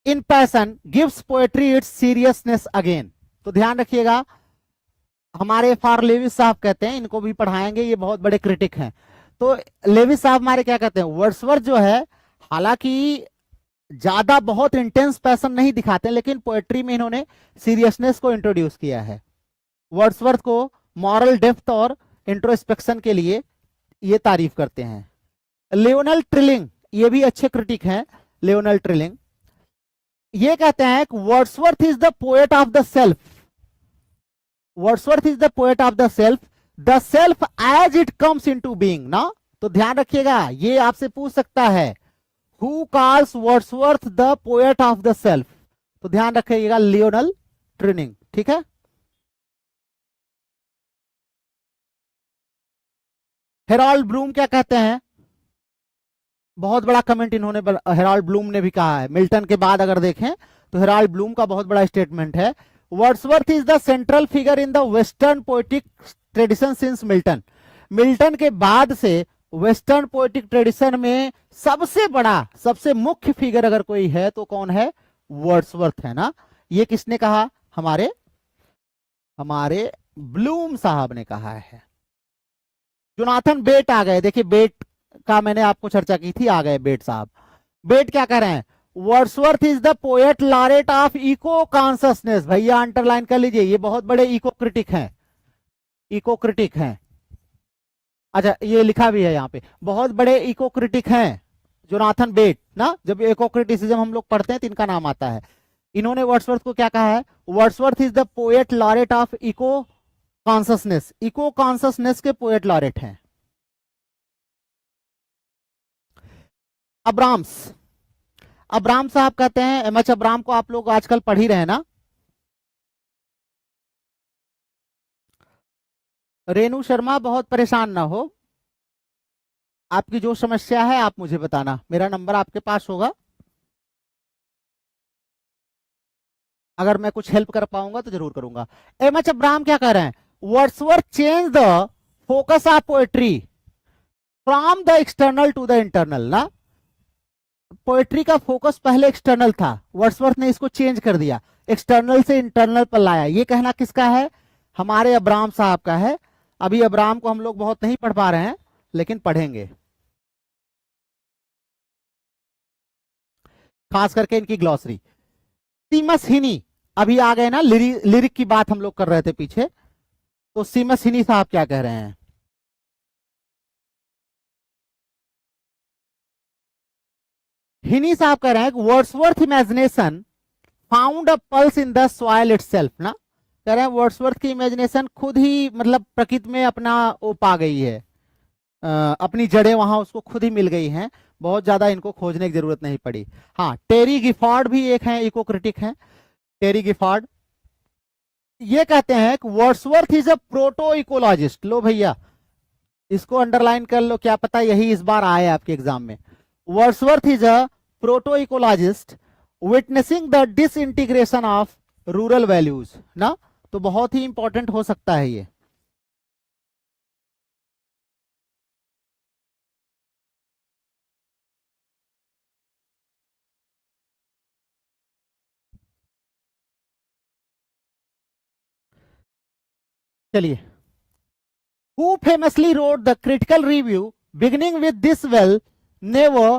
in passion gives poetry it's seriousness again. तो ध्यान रखिएगा, हमारे फॉर लेविस साहब कहते हैं, इनको भी पढ़ाएंगे, ये बहुत बड़े क्रिटिक हैं। तो लेविस साहब हमारे क्या कहते हैं, वर्ड्सवर्थ जो है हालांकि ज्यादा बहुत इंटेंस पैशन नहीं दिखाते, लेकिन पोएट्री में इन्होंने सीरियसनेस को इंट्रोड्यूस किया है। वर्ड्सवर्थ को मॉरल डेप्थ और इंट्रोस्पेक्शन के लिए ये तारीफ करते हैं। लियोनल ट्रिलिंग, ये भी अच्छे क्रिटिक हैं। लियोनल ट्रिलिंग ये कहते हैं कि Wordsworth is the poet of the self. Wordsworth is the poet of the self as it comes into being ना। तो ध्यान रखिएगा, ये आपसे पूछ सकता है who calls Wordsworth the poet of the self. तो ध्यान रखिएगा, लियोनल ट्रिलिंग। ठीक है। हेराल्ड ब्लूम क्या कहते हैं, बहुत बड़ा कमेंट इन्होंने हेराल्ड ब्लूम ने भी कहा है। मिल्टन के बाद अगर देखें तो हेराल्ड ब्लूम का बहुत बड़ा स्टेटमेंट है, Wordsworth is the central figure in the western poetic tradition since Milton. Milton के बाद से वेस्टर्न पोएटिक ट्रेडिशन में सबसे बड़ा, सबसे मुख्य फिगर अगर कोई है तो कौन है, वर्ड्सवर्थ है ना। ये किसने कहा, हमारे हमारे ब्लूम साहब ने कहा है। जोनाथन बेट आ गए, देखिए बेट का मैंने आपको चर्चा की थी, आ गए बेट साहब। बेट क्या कह रहे हैं, Wordsworth is the poet laureate of eco consciousness. भैया अंडरलाइन कर लीजिए, ये बहुत बड़े इको क्रिटिक हैं, इको क्रिटिक हैं। अच्छा ये लिखा भी है यहाँ पे, बहुत बड़े इको क्रिटिक हैं जोनाथन बेट ना। जब इको क्रिटिसिज्म हम लोग पढ़ते हैं तो इनका नाम आता है। इन्होंने वर्ड्सवर्थ को क्या कहा है, Wordsworth is the poet laureate of eco consciousness. Eco consciousness के पोएट लॉरेट हैं। अब्राम्स, अब्राम साहब कहते हैं, एमएच अब्राम को आप लोग आजकल पढ़ ही रहे हैं ना। रेणु शर्मा बहुत परेशान ना हो, आपकी जो समस्या है आप मुझे बताना, मेरा नंबर आपके पास होगा, अगर मैं कुछ हेल्प कर पाऊंगा तो जरूर करूंगा। एमएच अब्राम क्या कह रहे हैं, Wordsworth change the focus of poetry from the external to the internal ना। पोएट्री का फोकस पहले एक्सटर्नल था, वर्ड्सवर्थ ने इसको चेंज कर दिया, एक्सटर्नल से इंटरनल पर लाया। ये कहना किसका है, हमारे अब्राम साहब का है। अभी अब्राम को हम लोग बहुत नहीं पढ़ पा रहे हैं, लेकिन पढ़ेंगे, खास करके इनकी ग्लॉसरी। सीमस हिनी अभी आ गए ना, लिरिक की बात हम लोग कर रहे थे पीछे, तो सीमस हिनी साहब क्या कह रहे हैं, हिनी साहब कह रहे हैं Wordsworth imagination found a pulse in the soil itself ना। कह रहे हैं वर्ड्सवर्थ की इमेजिनेशन खुद ही मतलब प्रकृति में अपना वो पा गई है, अपनी जड़ें वहां उसको खुद ही मिल गई हैं, बहुत ज्यादा इनको खोजने की जरूरत नहीं पड़ी। हाँ, टेरी गिफॉर्ड भी एक है, इको क्रिटिक है, टेरी गिफॉर्ड। ये कहते हैं कि Wordsworth is a proto ecologist. लो भैया, इसको अंडरलाइन कर लो, क्या पता यही इस बार आए आपके एग्जाम में। Wordsworth is a proto ecologist witnessing the disintegration of rural values ना, तो बहुत ही इंपॉर्टेंट हो सकता है ये। चलिए, who famously wrote the critical review beginning with this will never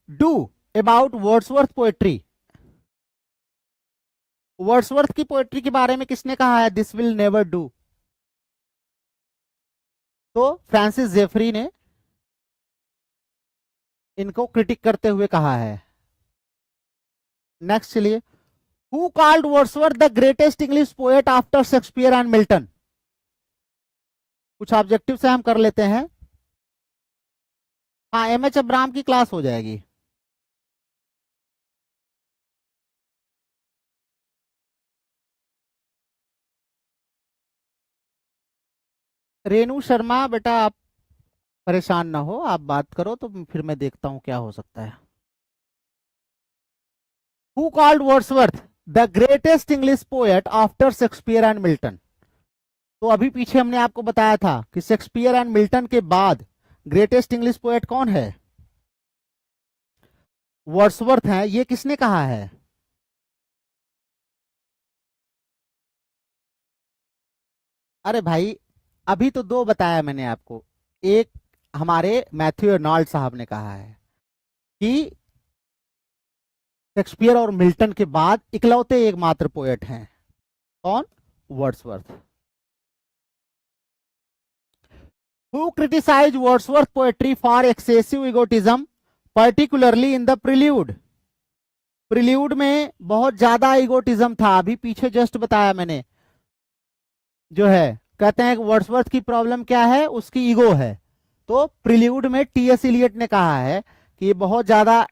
do about Wordsworth poetry? Wordsworth की पोएट्री के बारे में किसने कहा है दिस विल नेवर डू? तो फ्रांसिस जेफरी ने इनको क्रिटिक करते हुए कहा है। नेक्स्ट चलिए, who called Wordsworth the greatest English poet after Shakespeare and Milton? कुछ ऑब्जेक्टिव से हम कर लेते हैं। हाँ, एमएच अब्राहम की क्लास हो जाएगी। रेणु शर्मा बेटा, आप परेशान ना हो, आप बात करो तो फिर मैं देखता हूं क्या हो सकता है। Who called Wordsworth the greatest English poet after Shakespeare and Milton? तो अभी पीछे हमने आपको बताया था कि शेक्सपियर एंड मिल्टन के बाद ग्रेटेस्ट इंग्लिश पोएट कौन है? वर्ड्सवर्थ है। ये किसने कहा है? अरे भाई, अभी तो दो बताया मैंने आपको। एक हमारे मैथ्यू अर्नोल्ड साहब ने कहा है कि शेक्सपियर और मिल्टन के बाद इकलौते एकमात्र पोएट हैं। कौन? Wordsworth. Who criticized Wordsworth poetry for excessive egotism, particularly in the prelude? Prelude में बहुत ज्यादा इगोटिज्म था, अभी पीछे जस्ट बताया मैंने। जो है कहते हैं कि वर्ड्सवर्थ की प्रॉब्लम क्या है, उसकी ईगो है। तो प्रिल्यूड में टीएस इलियट ने कहा है कि ये बहुत ज्यादा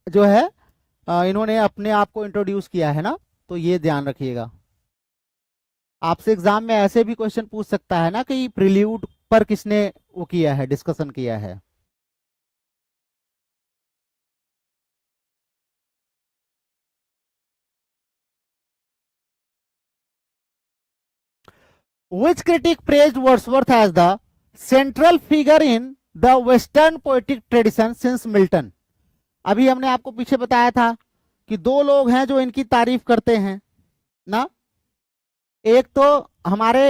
जो है इन्होंने अपने आप को इंट्रोड्यूस किया है ना, तो ये ध्यान रखिएगा। आपसे एग्जाम में ऐसे भी क्वेश्चन पूछ सकता है ना कि प्रिल्यूड पर किसने वो किया है, डिस्कशन किया है। Which critic praised Wordsworth as the central figure in the Western poetic tradition since Milton? अभी हमने आपको पीछे बताया था कि दो लोग हैं जो इनकी तारीफ करते हैं ना। एक तो हमारे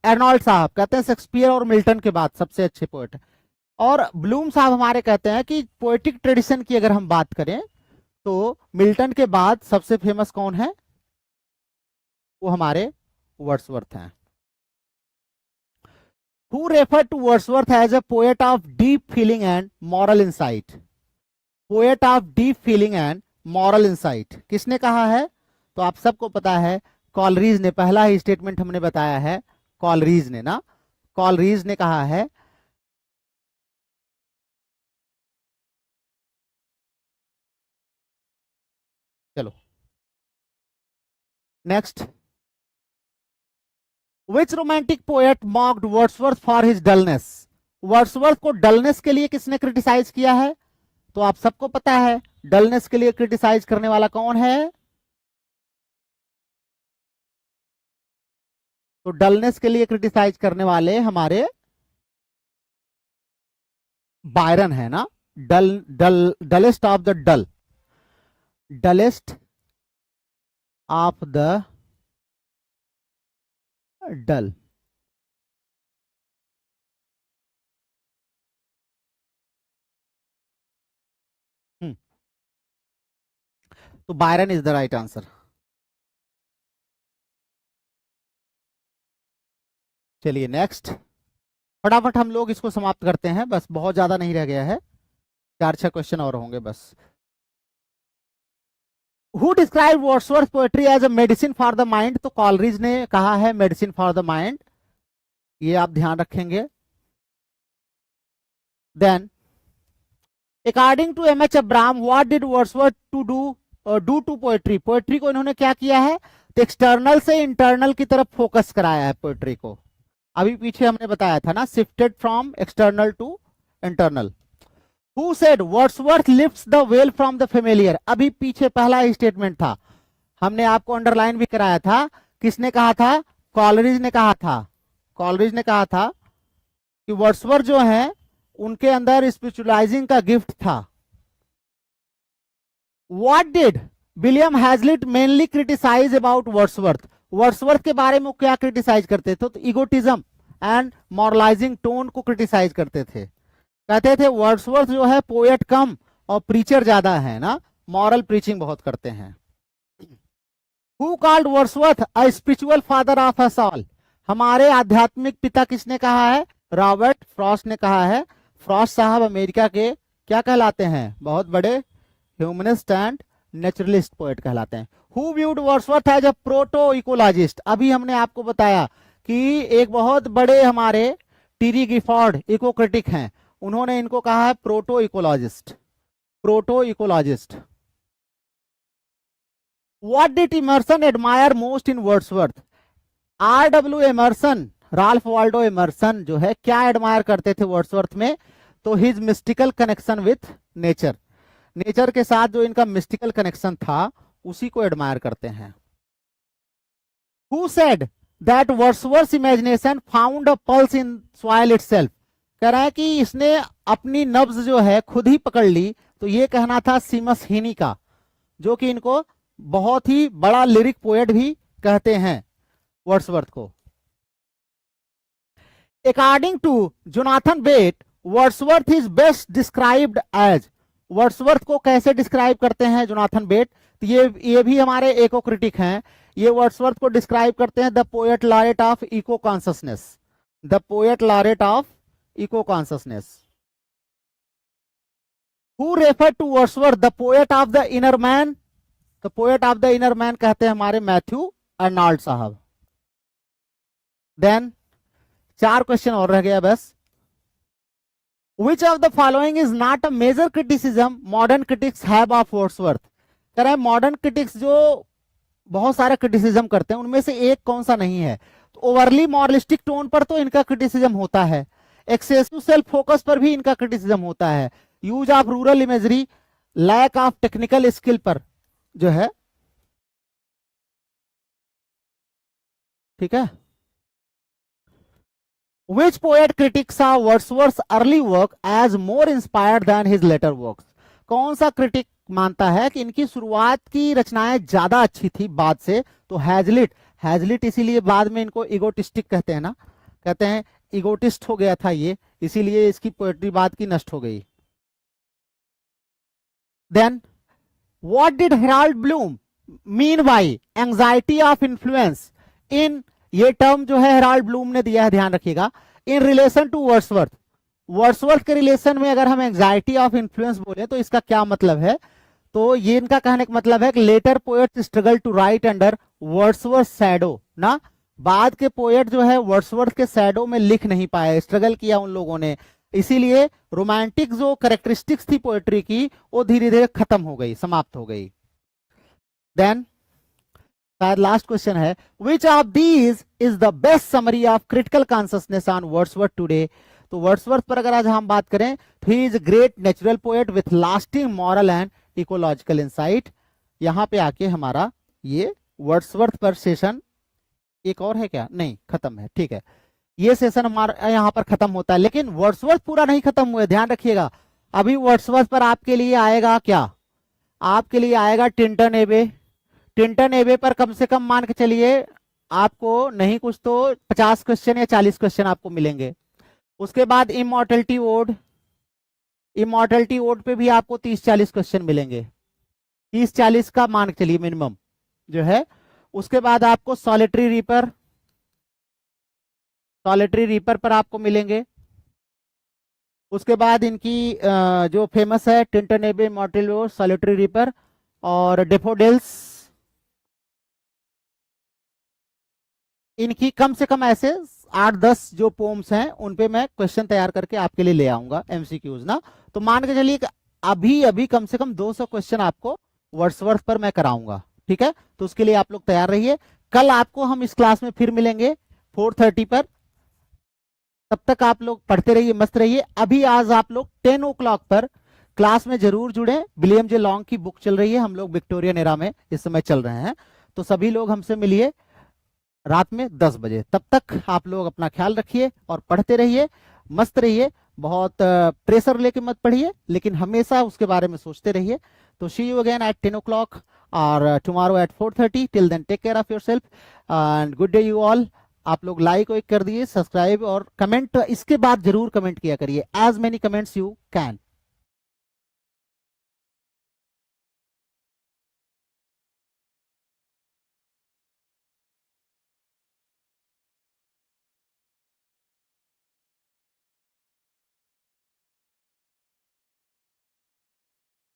अर्नोल्ड साहब कहते हैं शेक्सपियर और मिल्टन के बाद सबसे अच्छे पोएट है, और ब्लूम साहब हमारे कहते हैं कि पोएटिक ट्रेडिशन की अगर हम बात करें तो मिल्टन के बाद सबसे फेमस कौन है? वो हमारे वर्ड्सवर्थ हैं। Who referred to Wordsworth as a poet of deep feeling and moral insight? Poet of deep feeling and moral insight किसने कहा है? तो आप सबको पता है, कॉलरीज ने। पहला ही स्टेटमेंट हमने बताया है, कॉलरीज ने ना, कॉलरीज ने कहा है। चलो next, which romantic poet mocked Wordsworth for his dullness? Wordsworth को डलनेस के लिए किसने क्रिटिसाइज किया है? तो आप सबको पता है डलनेस के लिए क्रिटिसाइज करने वाला कौन है। तो डलनेस के लिए क्रिटिसाइज करने वाले हमारे बायरन है ना। Dull dull dullest of the dull, dullest of the dull. तो Byron is the right answer. चलिए नेक्स्ट, फटाफट हम लोग इसको समाप्त करते हैं, बस बहुत ज्यादा नहीं रह गया है, 4-6 क्वेश्चन और होंगे बस। Who describe Wordsworth poetry as a medicine for the mind, तो कॉलरिज ने कहा है मेडिसिन फॉर द माइंड, ये आप ध्यान रखेंगे। Then according to M H Abraham what did Wordsworth to do to poetry, poetry को इन्होंने क्या किया है, तो एक्सटर्नल से इंटरनल की तरफ फोकस कराया है पोएट्री को। अभी पीछे हमने बताया था ना, shifted from external to internal. Who said Wordsworth lifts the veil from the familiar, अभी पीछे पहला ही स्टेटमेंट था, हमने आपको अंडरलाइन भी कराया था। किसने कहा था, कॉलरिज ने कहा था। कॉलरिज ने कहा था कि वर्ड्सवर्थ जो है उनके अंदर स्पिरिचुअलाइजिंग का गिफ्ट था। What did William Hazlitt mainly criticise about Wordsworth, Wordsworth के बारे में क्या क्रिटिसाइज करते थे, तो इगोटिज्म एंड मॉरलाइजिंग टोन को क्रिटिसाइज करते थे। कहते थे वर्ड्सवर्थ जो है पोएट कम और प्रीचर ज्यादा है ना, मॉरल प्रीचिंग बहुत करते हैं। Who called Wordsworth a spiritual father of us all, हमारे आध्यात्मिक पिता किसने कहा है, रॉबर्ट फ्रॉस्ट ने कहा है। फ्रॉस्ट साहब अमेरिका के क्या कहलाते हैं, बहुत बड़े ह्यूमनिस्ट एंड नेचुरलिस्ट पोएट कहलाते हैं। Who viewed Wordsworth as a proto ecologist, अभी हमने आपको बताया कि एक बहुत बड़े हमारे टीरी गिफॉर्ड इको क्रिटिक हैं, उन्होंने इनको कहा है proto ecologist, proto ecologist. What did Emerson admire most in Wordsworth, R W Emerson, Ralph Waldo Emerson जो है क्या एडमायर करते थे वर्ड्सवर्थ में, तो his mystical connection with nature, nature के साथ जो इनका मिस्टिकल कनेक्शन था उसी को एडमायर करते हैं। Who said that Wordsworth imagination found a pulse in soil itself, कह रहा है कि इसने अपनी नब्ज जो है खुद ही पकड़ ली, तो ये कहना था सीमस हीनी का, जो कि इनको बहुत ही बड़ा लिरिक पोएट भी कहते हैं वर्ड्सवर्थ को। According to Jonathan Bate Wordsworth is best described as, Wordsworth को कैसे डिस्क्राइब करते हैं जोनाथन बेट, तो ये भी हमारे इको क्रिटिक हैं, ये वर्ड्सवर्थ को डिस्क्राइब करते हैं the poet laureate of eco consciousness, the poet laureate of eco consciousness. Who refer to Wordsworth the poet of the inner man, the poet of the inner man कहते हैं हमारे Matthew Arnold साहब। Then 4 question और रह गया बस। Which of the following is not a major criticism modern critics have of Wordsworth, कह रहे हैं मॉडर्न क्रिटिक्स जो बहुत सारे क्रिटिसिज्म करते हैं उनमें से एक कौन सा नहीं है, तो ओवरली मॉरलिस्टिक टोन पर तो इनका क्रिटिसिज्म होता है, एक्सेसिव सेल्फ फोकस पर भी इनका क्रिटिसिज्म होता है, use of rural imagery, lack of technical skill पर जो है, ठीक है। Which poet critics saw Wordsworth's early work as more inspired than his later works, कौन सा क्रिटिक मानता है कि इनकी शुरुआत की रचनाएं ज्यादा अच्छी थी बाद से, तो हैजलिट, हैजलिट इसीलिए बाद में इनको इगोटिस्टिक कहते हैं ना, कहते हैं इगोटिस्ट हो गया था ये, इसीलिए इसकी पोएट्री बाद की नष्ट हो गई। Then what did Harold Bloom mean by anxiety of influence in, ये टर्म जो है हेराल्ड ब्लूम ने दिया है, ध्यान रखिएगा, in relation to Wordsworth, Wordsworth के रिलेशन में अगर हम एंजाइटी ऑफ इन्फ्लुएंस बोले तो इसका क्या मतलब है, तो ये इनका कहने का मतलब है कि later poet struggle to write under Wordsworth shadow ना, बाद के पोएट जो है वर्ड्सवर्थ के शैडो में लिख नहीं पाए, स्ट्रगल किया उन लोगों ने, इसीलिए रोमांटिक जो कैरेक्टरिस्टिक्स थी पोएट्री की वो धीरे धीरे खत्म हो गई, समाप्त हो गई। देन शायद लास्ट क्वेश्चन है, which of these is the best summary of critical consciousness on Wordsworth today, तो वर्ड्सवर्थ पर अगर आज हम बात करें तो he is great natural poet with lasting moral and ecological insight. यहां पे आके हमारा ये वर्ड्सवर्थ पर सेशन, एक और है क्या, नहीं खत्म है, ठीक है, ये सेशन हमारा यहाँ पर खत्म होता है, लेकिन वर्ड्सवर्थ पूरा नहीं खत्म हुआ, ध्यान रखिएगा। अभी वर्ड्सवर्थ पर आपके लिए आएगा क्या, आपके लिए आएगा टिंटन एबे, टिंटन एबे पर कम से कम मान के चलिए आपको नहीं कुछ तो 50 क्वेश्चन या 40 क्वेश्चन आपको मिलेंगे। उसके बाद इमॉर्टलिटी ओड, इमॉर्टलिटी ओड पे भी आपको 30-40 क्वेश्चन मिलेंगे, 30-40 का मान के चलिए मिनिमम जो है। उसके बाद आपको सॉलिटरी रीपर, सॉलिटरी रीपर पर आपको मिलेंगे। उसके बाद इनकी जो फेमस है टिंटन एबे, इमॉर्टल ओड, सॉलिटरी रीपर, और डेफोडिल्स, इनकी कम से कम ऐसे 8-10 जो पोम्स हैं उन पे मैं क्वेश्चन तैयार करके आपके लिए ले आऊंगा, एमसीक्यूज ना। तो मान के चलिए अभी अभी कम से कम 200 क्वेश्चन आपको वर्ड्सवर्थ पर मैं कराऊंगा, ठीक है। तो उसके लिए आप लोग तैयार रहिए। कल आपको हम इस क्लास में फिर मिलेंगे 4:30 पर। तब तक आप लोग पढ़ते रहिए, मस्त रहिए। अभी आज आप लोग 10 o'clock पर क्लास में जरूर जुड़े। विलियम जे लॉन्ग की बुक चल रही है, हम लोग विक्टोरियन एरा में इस समय चल रहे हैं। तो सभी लोग हमसे मिलिए रात में 10 बजे। तब तक आप लोग अपना ख्याल रखिए और पढ़ते रहिए, मस्त रहिए। बहुत प्रेशर लेके मत पढ़िए, लेकिन हमेशा उसके बारे में सोचते रहिए। तो सी यू अगेन एट 10 o'clock और tomorrow at 4:30। Till then take care of yourself and good day you all. आप लोग लाइक कर दिए, सब्सक्राइब और कमेंट इसके बाद जरूर कमेंट किया करिए, as many comments you can.